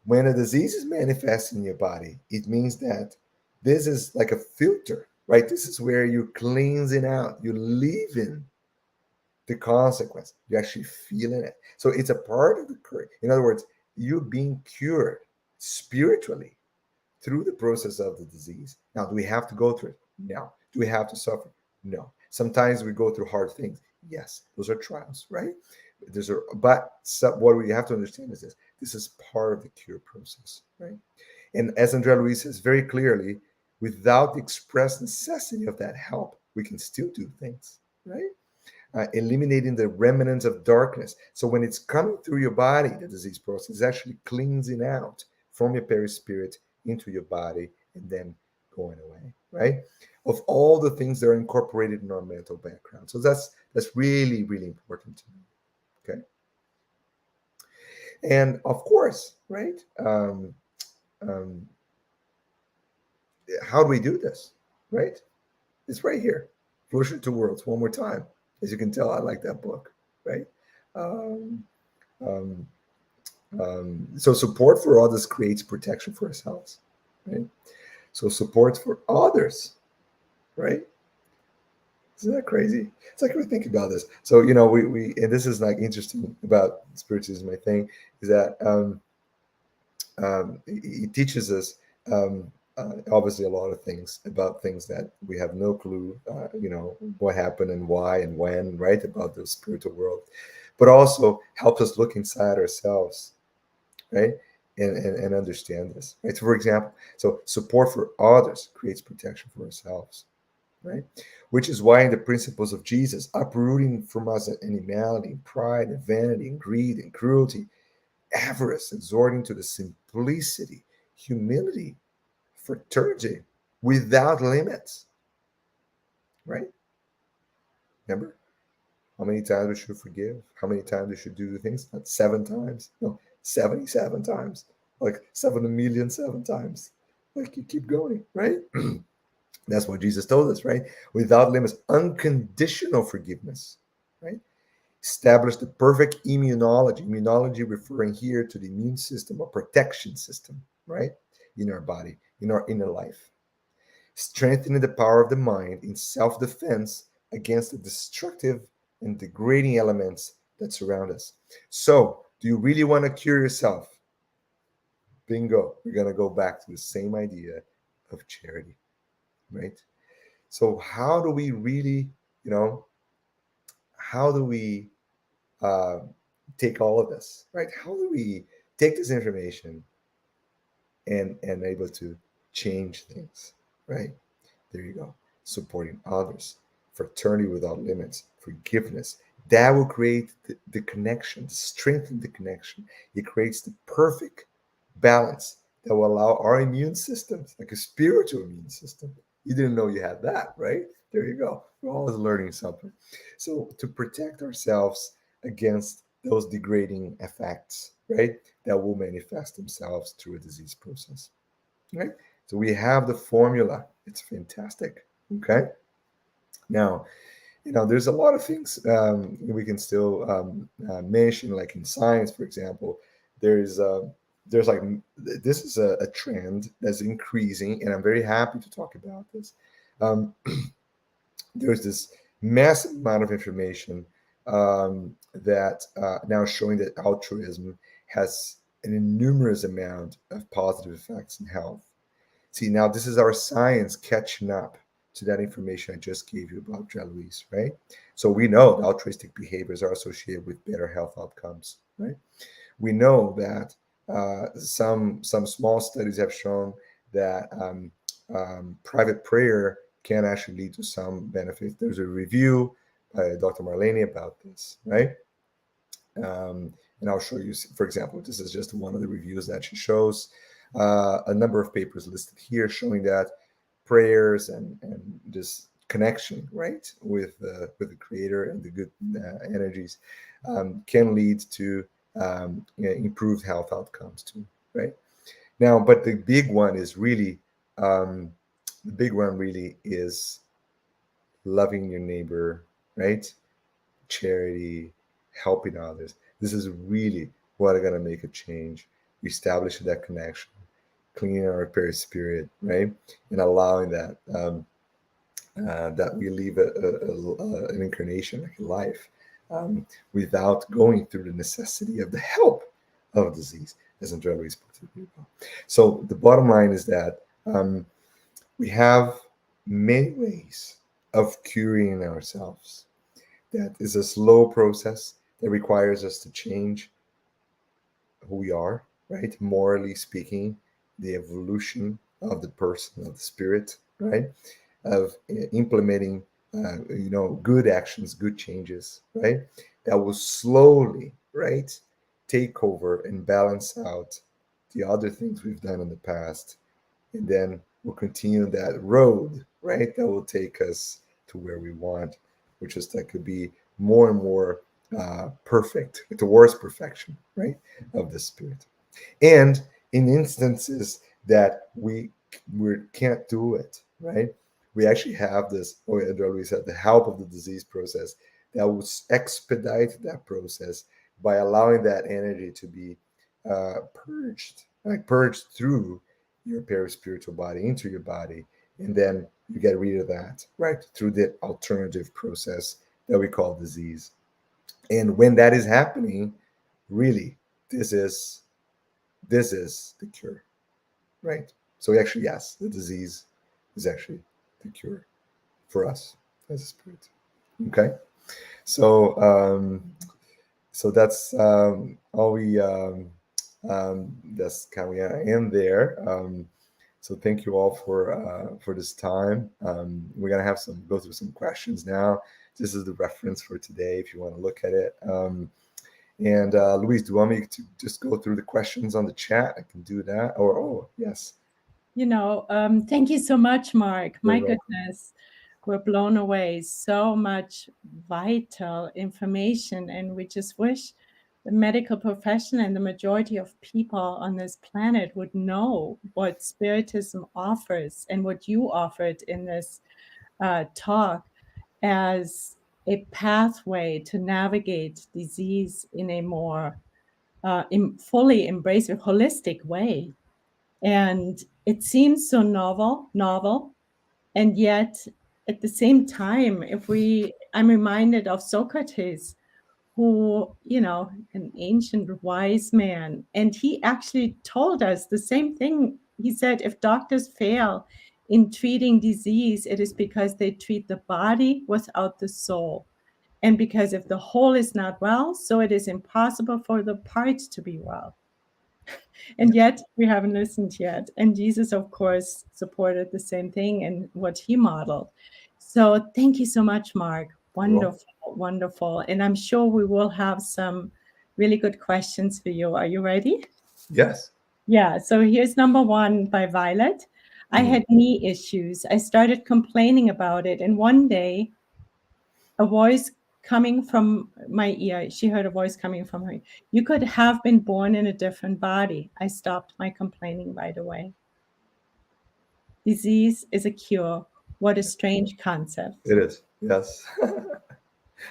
when a disease is manifesting in your body, it means that this is like a filter, right? This is where you're cleansing out, you're leaving the consequence. You're actually feeling it. So it's a part of the cure. In other words, you're being cured spiritually through the process of the disease. Now, do we have to go through it? No. Do we have to suffer? No. Sometimes we go through hard things. Yes, those are trials, right? What we have to understand is this is part of the cure process, right? And as André Luiz says very clearly, without the express necessity of that help, we can still do things, right? Eliminating the remnants of darkness. So when it's coming through your body, the disease process is actually cleansing out from your perispirit into your body and then going away, right? Of all the things that are incorporated in our mental background. So that's really, really important to me. Okay. And of course, right? Um, how do we do this? Right? It's right here. Evolution Two Worlds, one more time. As you can tell, I like that book, right? Um, um, so support for others creates protection for ourselves, right? So support for others, right? Isn't that crazy? It's like we think about this. So we and this is like interesting about spiritism. I think is that it teaches us obviously a lot of things about things that we have no clue, what happened and why and when, right? About the spiritual world, but also helps us look inside ourselves, right? And understand this, right? So for example, so support for others creates protection for ourselves. right? Which is why in the principles of Jesus, uprooting from us animality, pride, and vanity, and greed, and cruelty, avarice, exhorting to the simplicity, humility, fraternity, without limits, right? Remember how many times we should forgive? How many times we should do the things? Not 7 times, no, 77 times, like 7,000,007 times. Like you keep going, right? That's what Jesus told us, right? Without limits, unconditional forgiveness, right? Establish the perfect immunology. Immunology referring here to the immune system, a protection system, right? In our body, in our inner life. Strengthening the power of the mind in self-defense against the destructive and degrading elements that surround us. So, do you really want to cure yourself? Bingo. We're going to go back to the same idea of charity, right? So, how do we really, you know, how do we uh, take all of this, right? How do we take this information and able to change things, right? There you go. Supporting others, fraternity without limits, forgiveness. That will create the connection, strengthen the connection. It creates the perfect balance that will allow our immune systems, like a spiritual immune system. You didn't know you had that, right? There you go. We're always learning something. So to protect ourselves against those degrading effects, right, that will manifest themselves through a disease process, right? So we have the formula. It's fantastic. Okay. Now, there's a lot of things we can still mention, like in science, for example. There's there's like this is a trend that's increasing, and I'm very happy to talk about this. Um, there's this massive amount of information that now showing that altruism has an enormous amount of positive effects in health. See, now this is our science catching up to that information I just gave you about André Luiz, right? So we know altruistic behaviors are associated with better health outcomes, right? We know that some small studies have shown that private prayer can actually lead to some benefits. There's a review by Dr. Marlene about this, right? And I'll show you, for example, this is just one of the reviews that she shows. A number of papers listed here showing that prayers and this connection, right, with the Creator and the good energies can lead to improved health outcomes too, right? Now, but the big one is really the big one really is loving your neighbor, right? Charity, helping others. This is really what are going to make a change, establishing that connection, cleaning our perispirit, right, and allowing that that we live an incarnation, like a life, without going through the necessity of the help of disease, as André Luiz spoke to people. So the bottom line is that we have many ways of curing ourselves. That is a slow process that requires us to change who we are, right? Morally speaking, the evolution of the person, of the spirit, right? Of implementing, good actions, good changes, right? That will slowly, right, take over and balance out the other things we've done in the past. And then we'll continue that road, right? That will take us to where we want, which is that could be more and more perfect, towards perfection, right, of the spirit. And in instances that we can't do it, right, we actually have this, André Luiz said, the help of the disease process that will expedite that process by allowing that energy to be purged, like purged through your perispiritual body into your body, and then you get rid of that, right, through the alternative process that we call disease. And when that is happening, really, this is the cure, right? So actually, yes, the disease is actually the cure for us as a spirit. Okay, so so that's all we that's kind of we end there. So thank you all for this time. We're gonna have some go through some questions now. This is the reference for today if you want to look at it. And Luis, do you want me to just go through the questions on the chat? I can do that. Or oh yes, Thank you so much, Mark. you're My welcome. goodness, we're blown away. So much vital information, and we just wish the medical profession and the majority of people on this planet would know what Spiritism offers and what you offered in this talk as a pathway to navigate disease in a more fully embracive, holistic way. And it seems so novel, and yet at the same time, I'm reminded of Socrates, who, an ancient wise man, and he actually told us the same thing. He said, if doctors fail in treating disease, it is because they treat the body without the soul. And because if the whole is not well, so it is impossible for the parts to be well. And yet we haven't listened yet. And Jesus, of course, supported the same thing and what he modeled. So thank you so much, Mark. You're welcome. Wonderful, wonderful. And I'm sure we will have some really good questions for you. Are you ready? Yes. Yeah. So here's number one by Violet. I Mhm. had knee issues. I started complaining about it. And one day, a voice coming from my ear. She heard a voice coming from her. You could have been born in a different body. I stopped my complaining right away. Disease is a cure. What a strange concept. It is. Yes.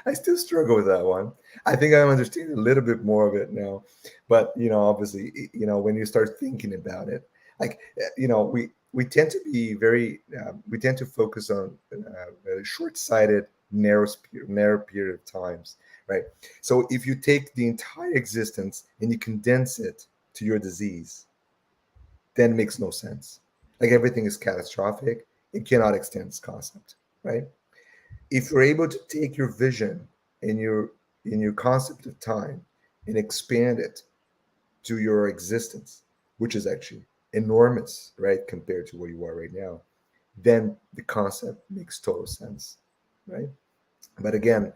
I still struggle with that one. I think I'm understanding a little bit more of it now, but obviously, when you start thinking about it, like we tend to be very we tend to focus on very short-sighted, narrow period of times, right? So if you take the entire existence and you condense it to your disease, then it makes no sense. Like everything is catastrophic. It cannot extend its concept, right? If you're able to take your vision and your concept of time and expand it to your existence, which is actually enormous, right, compared to where you are right now, then the concept makes total sense, right? But again,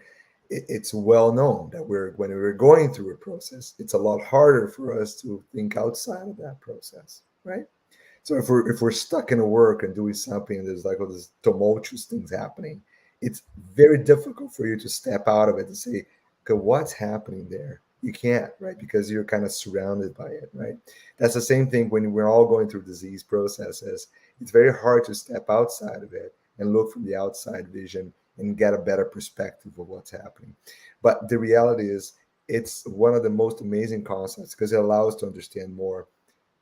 it's well known that when we're going through a process, it's a lot harder for us to think outside of that process, right? So if we're stuck in a work and doing something and there's like all these tumultuous things happening, it's very difficult for you to step out of it and say, okay, what's happening there? You can't, right? Because you're kind of surrounded by it, right? That's the same thing when we're all going through disease processes. It's very hard to step outside of it and look from the outside vision and get a better perspective of what's happening. But the reality is, it's one of the most amazing concepts because it allows us to understand more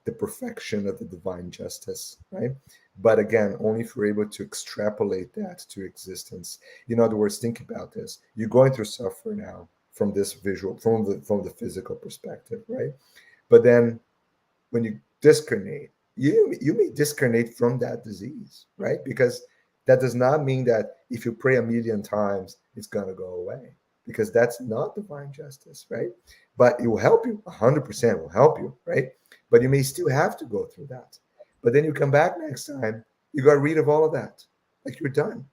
the perfection of the divine justice, right? But again, only if we're able to extrapolate that to existence. In other words, think about this. You're going through suffering now from this visual, from the physical perspective, right? But then when you discarnate, you may discarnate from that disease, right? Because that does not mean that if you pray a million times, it's gonna go away. Because that's not divine justice, right? But it will help you, 100% will help you, right? But you may still have to go through that. But then you come back next time, you got rid of all of that. Like you're done,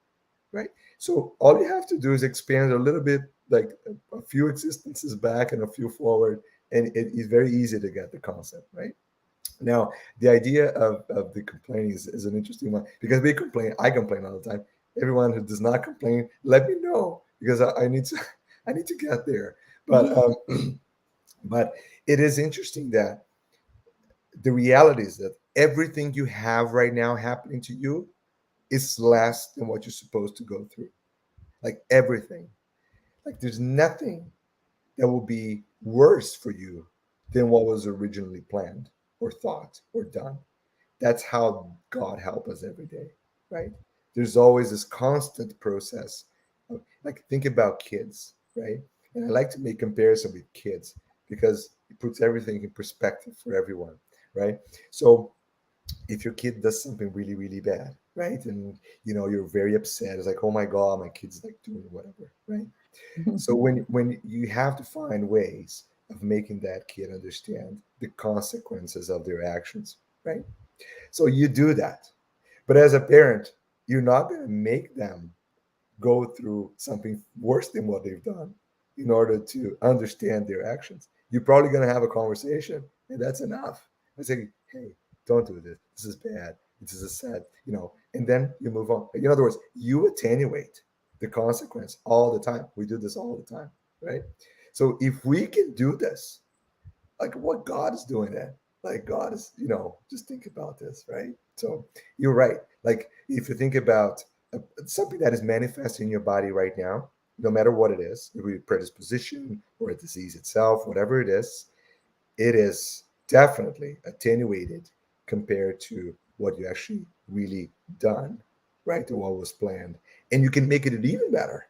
right? So all you have to do is expand a little bit, like a few existences back and a few forward, and it is very easy to get the concept, right? Now, the idea of the complaining is an interesting one because we complain. I complain all the time. Everyone who does not complain, let me know because I need to I need to get there. But but it is interesting that the reality is that everything you have right now happening to you is less than what you're supposed to go through. Like everything. Like there's nothing that will be worse for you than what was originally planned or thought or done. That's how God help us every day, right? There's always this constant process of, like, think about kids, right? And I like to make comparison with kids because it puts everything in perspective for everyone, right? So if your kid does something really, really bad, right? And you're very upset. It's like, oh my God, my kid's like doing whatever, right? So when you have to find ways of making that kid understand the consequences of their actions, right? So you do that. But as a parent, you're not going to make them go through something worse than what they've done in order to understand their actions. You're probably going to have a conversation, and that's enough. I say, hey, don't do this. This is bad. This is a sad, and then you move on. In other words, you attenuate the consequence all the time. We do this all the time, right? So if we can do this, like what God is doing then, like God is, just think about this, right? So you're right. Like if you think about something that is manifesting in your body right now, no matter what it is, it could be a predisposition or a disease itself, whatever it is definitely attenuated compared to what you actually really done, right? Or what was planned. And you can make it even better,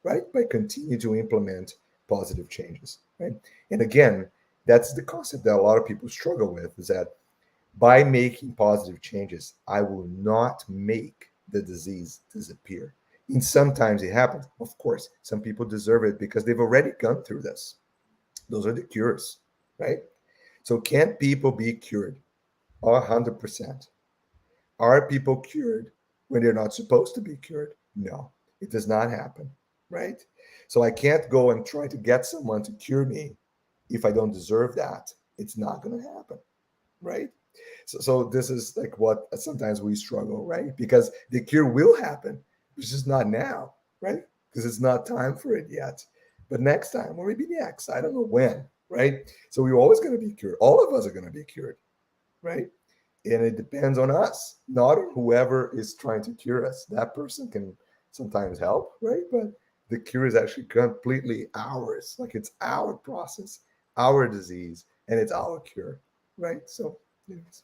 right? By continue to implement positive changes, right? And again, that's the concept that a lot of people struggle with is that by making positive changes, I will not make the disease disappear. And sometimes it happens. Of course, some people deserve it because they've already gone through this. Those are the cures, right? So can people be cured 100%? Are people cured when they're not supposed to be cured? No, it does not happen, right? So I can't go and try to get someone to cure me if I don't deserve that. It's not going to happen, right? So this is like what sometimes we struggle, right? Because the cure will happen, it's just not now, right? Because it's not time for it yet. But next time, or maybe next, I don't know when, right? So we're always going to be cured. All of us are going to be cured, right? And it depends on us, not on whoever is trying to cure us. That person can sometimes help, right? But the cure is actually completely ours. Like it's our process, our disease, and it's our cure, right? So, yes.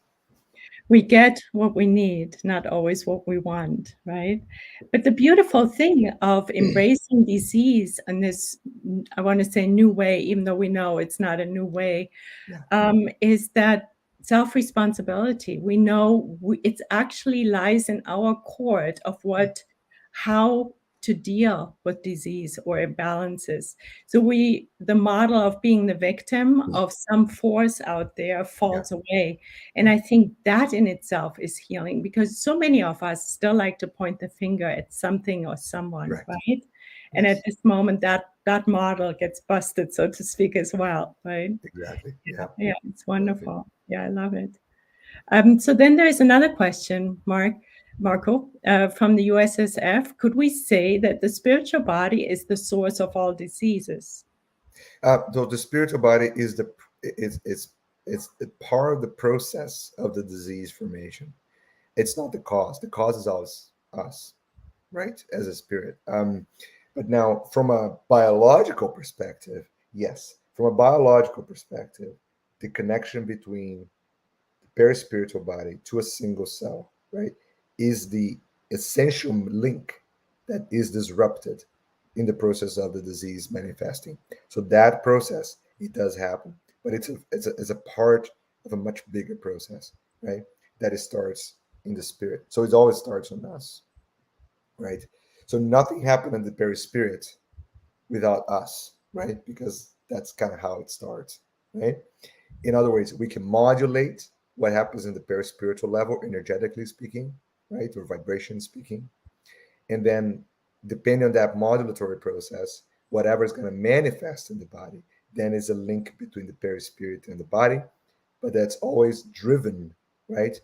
We get what we need, not always what we want, right? But the beautiful thing of embracing disease in this, I want to say new way, even though we know it's not a new way, Yeah. is that self-responsibility. We know it actually lies in our court of how to deal with disease or imbalances. So the model of being the victim of some force out there Yeah. falls away. And I think that in itself is healing because so many of us still like to point the finger at something or someone, Correct. right? And Yes. at this moment, that model gets busted, so to speak, as well, right? Exactly. Yeah. Yeah, it's Exactly. wonderful. Yeah, I love it. So then there's another question, Marco, from the USSF. Could we say that the spiritual body is the source of all diseases? So the spiritual body is it's a part of the process of the disease formation. It's not the cause. The cause is always us, right? As a spirit. But now, from a biological perspective, yes, from a biological perspective, the connection between the perispiritual body to a single cell, right, is the essential link that is disrupted in the process of the disease manifesting. So that process, it does happen, but it's a part of a much bigger process, right? That it starts in the spirit. So it always starts on us, right? So nothing happened in the perispirit without us, right? Because that's kind of how it starts, right? In other words, we can modulate what happens in the perispiritual level, energetically speaking, right? Or vibration speaking. And then, depending on that modulatory process, whatever is going to manifest in the body, then is a link between the perispirit and the body. But that's always driven, right,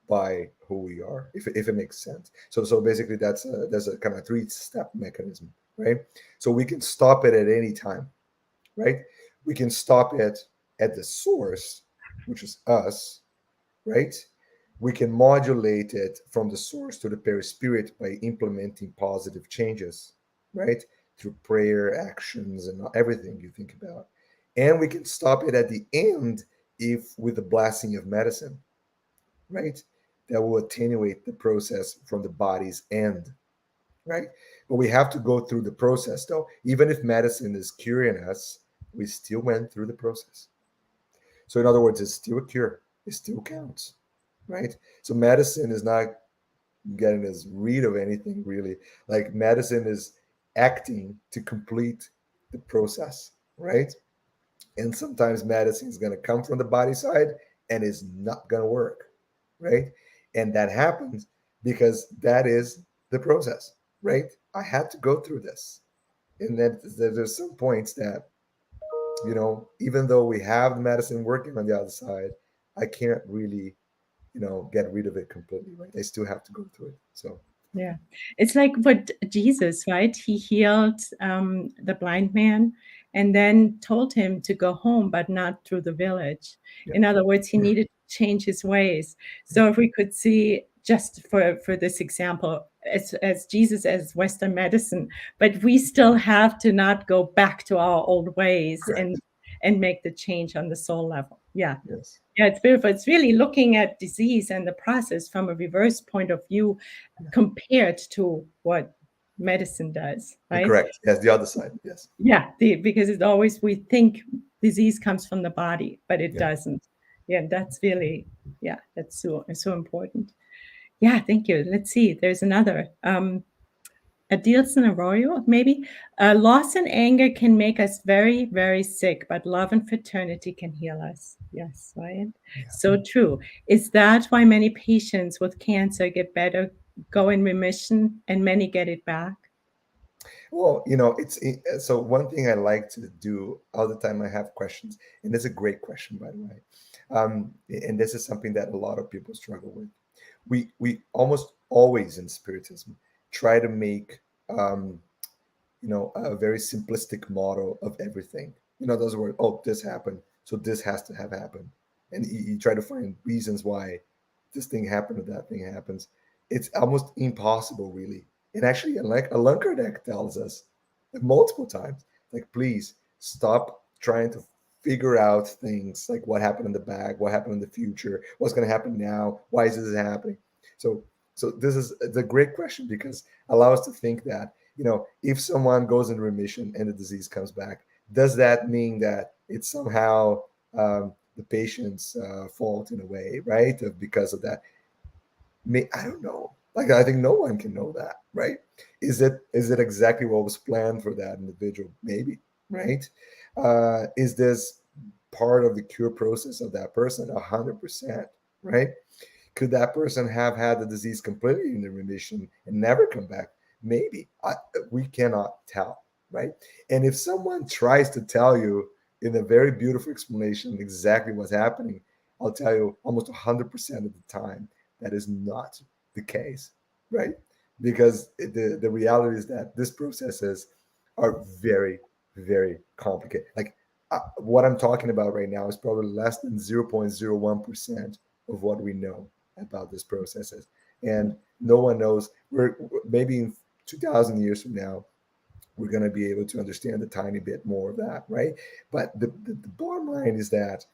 by who we are, if it makes sense. So basically, there's a kind of 3-step mechanism, right? So we can stop it at any time, right? We can stop it at the source, which is us, right? We can modulate it from the source to the perispirit by implementing positive changes, right? Through prayer, actions, and everything you think about. And we can stop it at the end if with the blessing of medicine, right? That will attenuate the process from the body's end, right? But we have to go through the process, though. Even if medicine is curing us, we still went through the process. So, in other words, it's still a cure. It still counts, right? So, medicine is not getting us rid of anything really. Like, medicine is acting to complete the process, right? And sometimes medicine is going to come from the body side and is not going to work, right? And that happens because that is the process, right? I had to go through this. And then there's some points that, even though we have the medicine working on the other side, I can't really, get rid of it completely, right? I still have to go through it. So, Yeah. It's like what Jesus, right? He healed the blind man and then told him to go home, but not through the village. yeah, In other words, he needed to change his ways. So if we could see just for this example, as Jesus as Western medicine, but we still have to not go back to our old ways correct. and make the change on the soul level. Yeah. Yes. Yeah, it's beautiful. It's really looking at disease and the process from a reverse point of view Yeah. compared to what medicine does, And right? correct. Yes, the other side. Yes. Yeah, because it's always we think disease comes from the body, but it Yeah. doesn't. Yeah, that's really, yeah, that's so important. Yeah, thank you. Let's see. There's another. Adilson Arroyo, maybe. Loss and anger can make us very, very sick, but love and fraternity can heal us. Yes, right? Yeah. So true. Is that why many patients with cancer get better, go in remission, and many get it back? Well, so one thing I like to do all the time, I have questions, and it's a great question, by the way. And this is something that a lot of people struggle with. We almost always in Spiritism try to make a very simplistic model of everything. Those were, oh, this happened, so this has to have happened, and you try to find reasons why this thing happened or that thing happens. It's almost impossible, really. And actually, like Allan Kardec tells us multiple times, like, please stop trying to figure out things like what happened in the back, what happened in the future, what's going to happen now, why is this happening. So this is a great question because allow us to think that if someone goes in remission and the disease comes back, does that mean that it's somehow the patient's fault in a way, right? Because of that? I don't know. Like, I think no one can know that, right? Is it exactly what was planned for that individual? Maybe, right? Is this part of the cure process of that person? 100%, right? Could that person have had the disease completely in the remission and never come back? Maybe. We cannot tell, right? And if someone tries to tell you in a very beautiful explanation exactly what's happening, I'll tell you almost 100% of the time that is not the case, right? Because the reality is that these processes are very, very complicated. Like, what I'm talking about right now is probably less than 0.01% of what we know about these processes. And no one knows. We're maybe in 2,000 years from now, we're going to be able to understand a tiny bit more of that, right? But the bottom line is that,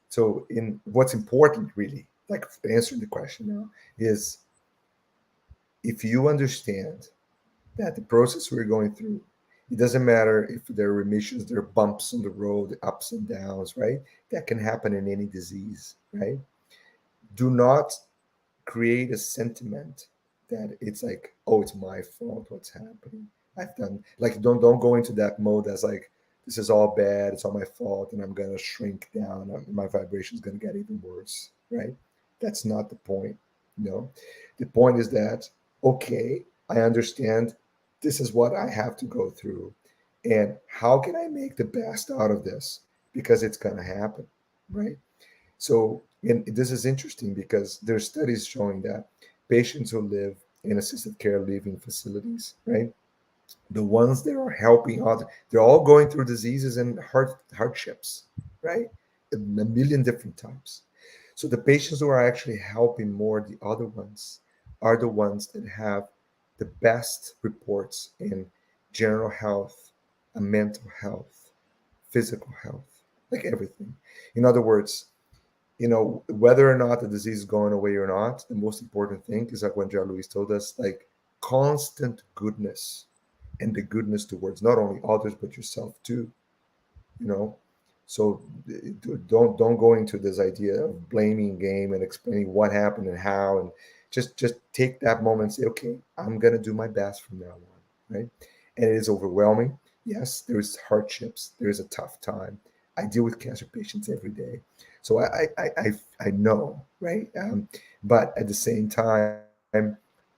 so in what's important really, like answering the question now, is if you understand that the process we're going through, it doesn't matter if there are remissions, there are bumps on the road, ups and downs, right? That can happen in any disease, right? Do not create a sentiment that it's like, oh, it's my fault what's happening. I've done, like, don't go into that mode as like, this is all bad, it's all my fault, and I'm gonna shrink down, my vibration is gonna get even worse, right? That's not the point. The point is that, okay, I understand this is what I have to go through, and how can I make the best out of this, because it's gonna happen, right? So, and this is interesting because there's studies showing that patients who live in assisted care living facilities, right? The ones that are helping others, they're all going through diseases and hardships, right? A million different types. So the patients who are actually helping more the other ones are the ones that have the best reports in general health, mental health, physical health, like everything. In other words, whether or not the disease is going away or not, the most important thing is like when André Luiz told us, like constant goodness and the goodness towards not only others but yourself too. You know, so don't go into this idea of blaming game and explaining what happened and how, and just take that moment and say, okay, I'm gonna do my best from now on, right? And it is overwhelming. Yes, there's hardships. There's a tough time, I deal with cancer patients every day, so I know, right? But at the same time,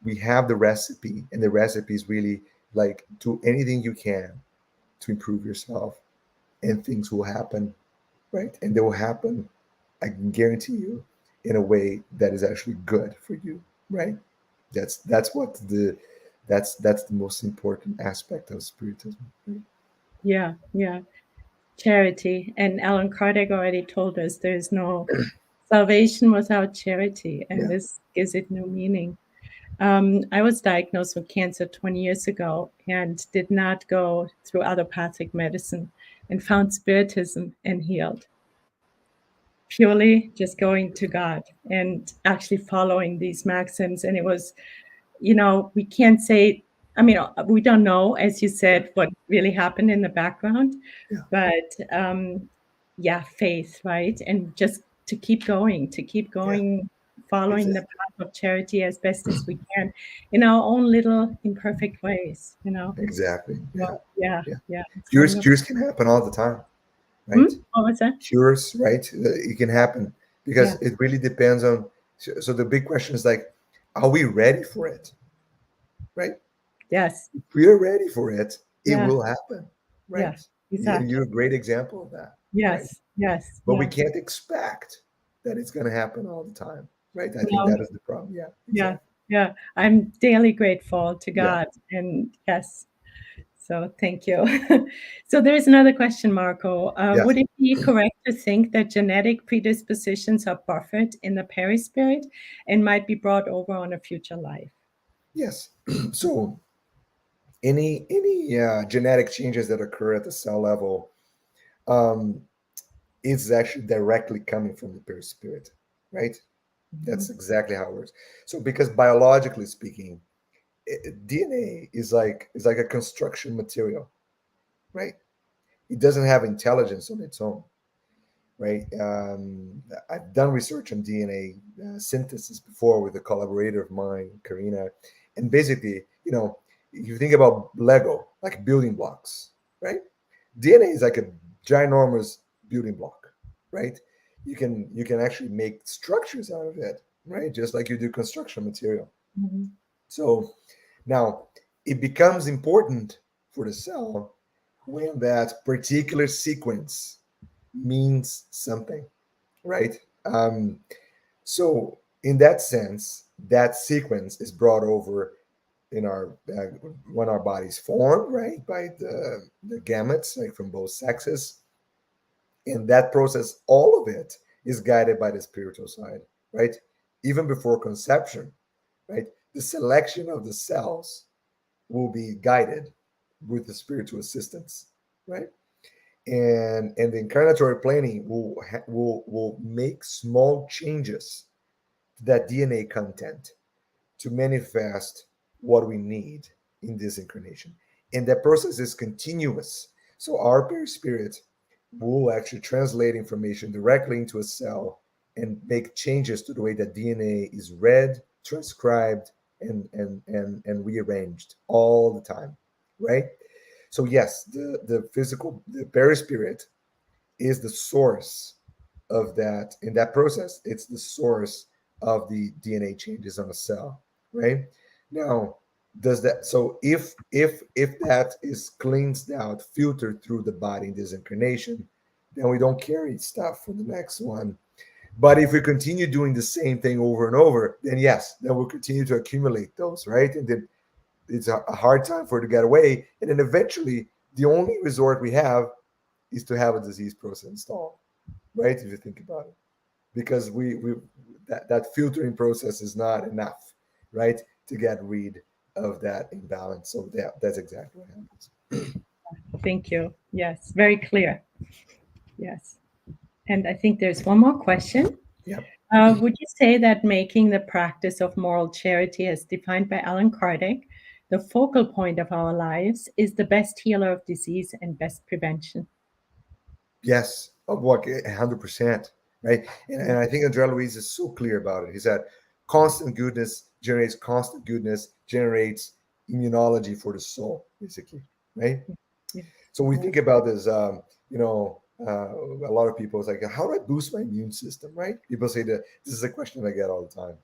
we have the recipe, and the recipe is really like, do anything you can to improve yourself, and things will happen, right? And they will happen, I can guarantee you, in a way that is actually good for you, right? That's what that's the most important aspect of spiritism, right? Yeah, yeah. Charity. And Alan Kardec already told us there's no salvation without charity, and Yeah. this gives it no meaning. I was diagnosed with cancer 20 years ago and did not go through allopathic medicine, and found Spiritism and healed. Purely just going to God and actually following these maxims. And it was, we can't say, I mean, we don't know, as you said, what really happened in the background, Yeah. but yeah, faith, right? And just to keep Yeah. going, following the Exactly. path of charity as best as we can in our own little imperfect ways. Exactly. Yeah. Well, yeah, Yeah. yeah, it's Cures wonderful. cures can happen all the time, right? What was that? Cures, right? It can happen because Yeah, it really depends on. So the big question is like, are we ready for it, right? yes, If we are ready for it, it yeah, will happen, yeah, right? And you're exactly. a great example of that, right? Yes, yes, But we yeah. can't expect that it's going to happen all the time, right? I think No, that is the problem. Yeah, yeah, exactly. yeah. I'm daily grateful to Yeah, God, and yes, so thank you. So there's another question, Marco. yes, Would it be correct to think that genetic predispositions are buffered in the perispirit and might be brought over on a future life? yes. So any genetic changes that occur at the cell level, um, is actually directly coming from the perispirit, right? That's Mhm. exactly how it works. So because biologically speaking, DNA is like a construction material, right? It doesn't have intelligence on its own, right? I've done research on DNA synthesis before with a collaborator of mine, Karina, and basically, you think about Lego, like building blocks, right? DNA is like a ginormous building block, right? You can actually make structures out of it, right? Just like you do construction material. Mhm. So now it becomes important for the cell when that particular sequence means something, right? So in that sense, that sequence is brought over in our when our bodies form, right, by the gametes, like from both sexes, and that process, all of it, is guided by the spiritual side, right? Even before conception, right? The selection of the cells will be guided with the spiritual assistance, right? And the incarnatory planning will make small changes to that DNA content to manifest what we need in this incarnation. And that process is continuous. So our perispirit will actually translate information directly into a cell and make changes to the way that DNA is read, transcribed, and rearranged all the time, right? So yes, the perispirit is the source of that. In that process, it's the source of the DNA changes on a cell, right? Now, does that, so if that is cleansed out, filtered through the body in this incarnation, then we don't carry stuff for the next one. But if we continue doing the same thing over and over, then yes, then we'll continue to accumulate those, right? And then it's a hard time for it to get away. And then eventually, the only resort we have is to have a disease process installed, right? If you think about it, because we that filtering process is not enough, right, to get rid of that imbalance. So that's exactly what happens. Thank you. Yes, very clear. Yes. And I think there's one more question. Yeah. Would you say that making the practice of moral charity, as defined by Allan Kardec, the focal point of our lives, is the best healer of disease and best prevention? Yes. Oh, what 100%, right? And I think André Luiz is so clear about it. He said, constant goodness generates constant goodness, generates immunology for the soul, basically, right? Yeah. So we Yeah. think about this, you know, a lot of people is like, how do I boost my immune system? Right? People say that this is a question I get all the time.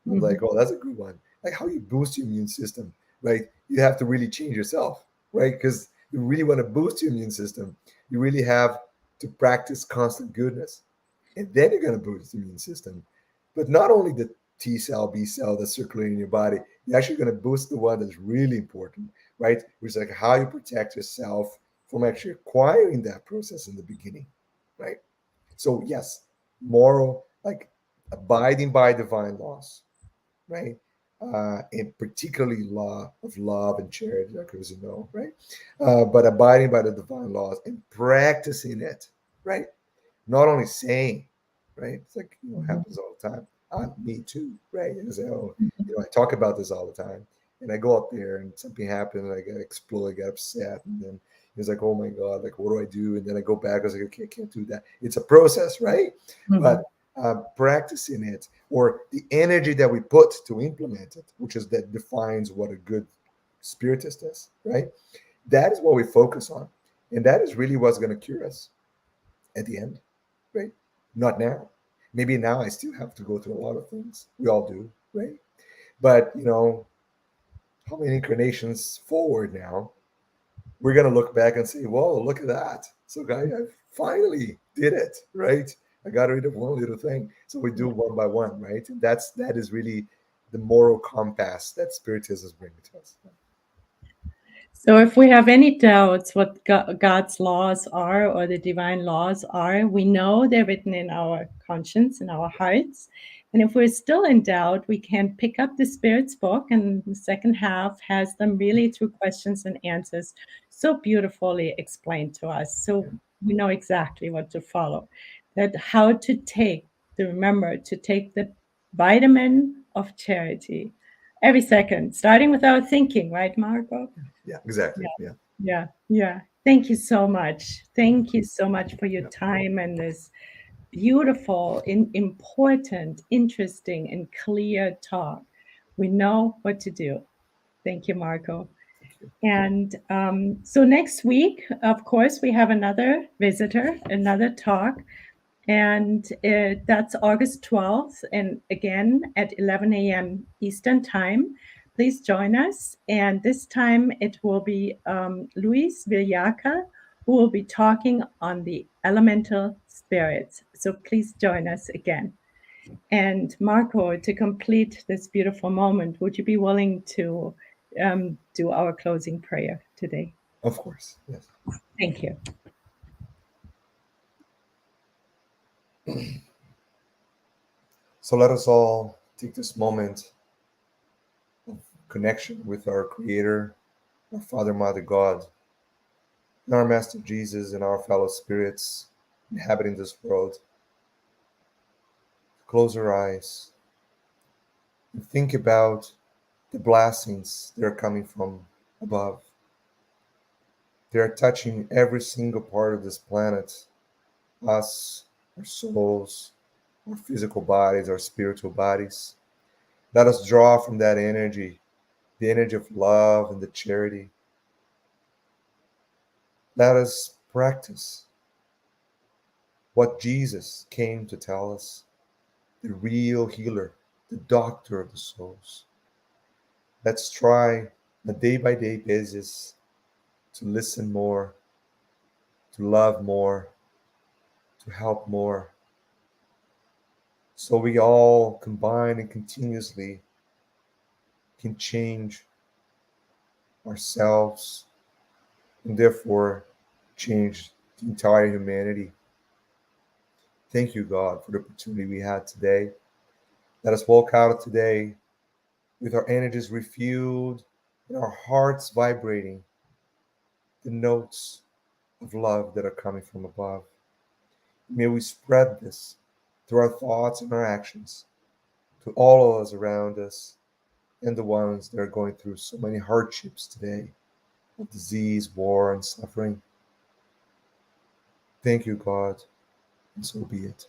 I'm like, oh, that's a good one. Like, how you boost your immune system? Right? You have to really change yourself, right? Because you really want to boost your immune system, you really have to practice constant goodness, and then you're going to boost the immune system. But not only the T cell, B cell that's circulating in your body, you're actually going to boost the one that's really important, right? Which is like how you protect yourself from actually acquiring that process in the beginning, right? So yes, moral, like abiding by divine laws, right? And particularly law of love and charity, like as you know, right? But abiding by the divine laws and practicing it, right? Not only saying, right? It's like, happens all the time. Me too, right? And say, oh, I talk about this all the time. And I go up there and something happens and I get explode, I get upset. And then it's like, oh my God, like, what do I do? And then I go back, I was like, okay, I can't do that. It's a process, right? But practicing it, or the energy that we put to implement it, which is that defines what a good spiritist is, right? That is what we focus on. And that is really what's going to cure us at the end, right? Not now. Maybe now I still have to go through a lot of things. We all do, right? But, how many incarnations forward now, we're going to look back and say, whoa, look at that. So, guys, I finally did it, right? I got rid of one little thing. So we do one by one, right? And that is really the moral compass that Spiritism is bringing to us. So if we have any doubts what God's laws are or the divine laws are, we know they're written in our conscience, in our hearts. And if we're still in doubt, we can pick up the Spirit's book, and the second half has them really through questions and answers so beautifully explained to us. So we know exactly what to follow. That how to remember to take the vitamin of charity every second, starting with our thinking, right, Marco? Yeah, exactly. Yeah. Yeah. Thank you so much. Thank you so much for your time and this beautiful, important, interesting, and clear talk. We know what to do. Thank you, Marco. And so next week, of course, we have another visitor, another talk. And that's August 12th. And again, at 11 a.m. Eastern Time. Please join us. And this time it will be Luis Vieira, who will be talking on the elemental spirits. So please join us again. And Marco, to complete this beautiful moment, would you be willing to do our closing prayer today? Of course. Yes. Thank you. So let us all take this moment of connection with our Creator, our Father, Mother, God, and our Master Jesus, and our fellow spirits inhabiting this world. Close our eyes and think about the blessings that are coming from above. They are touching every single part of this planet, us, our souls, our physical bodies, our spiritual bodies. Let us draw from that energy, the energy of love and the charity. Let us practice what Jesus came to tell us, the real healer, the doctor of the souls. Let's try on a day-by-day basis to listen more, to love more, to help more, so we all combine and continuously can change ourselves and therefore change the entire humanity. Thank you, God, for the opportunity we had today. Let us walk out today with our energies refueled and our hearts vibrating the notes of love that are coming from above. May we spread this through our thoughts and our actions to all of us around us and the ones that are going through so many hardships today of disease, war, and suffering. Thank you, God, and so be it.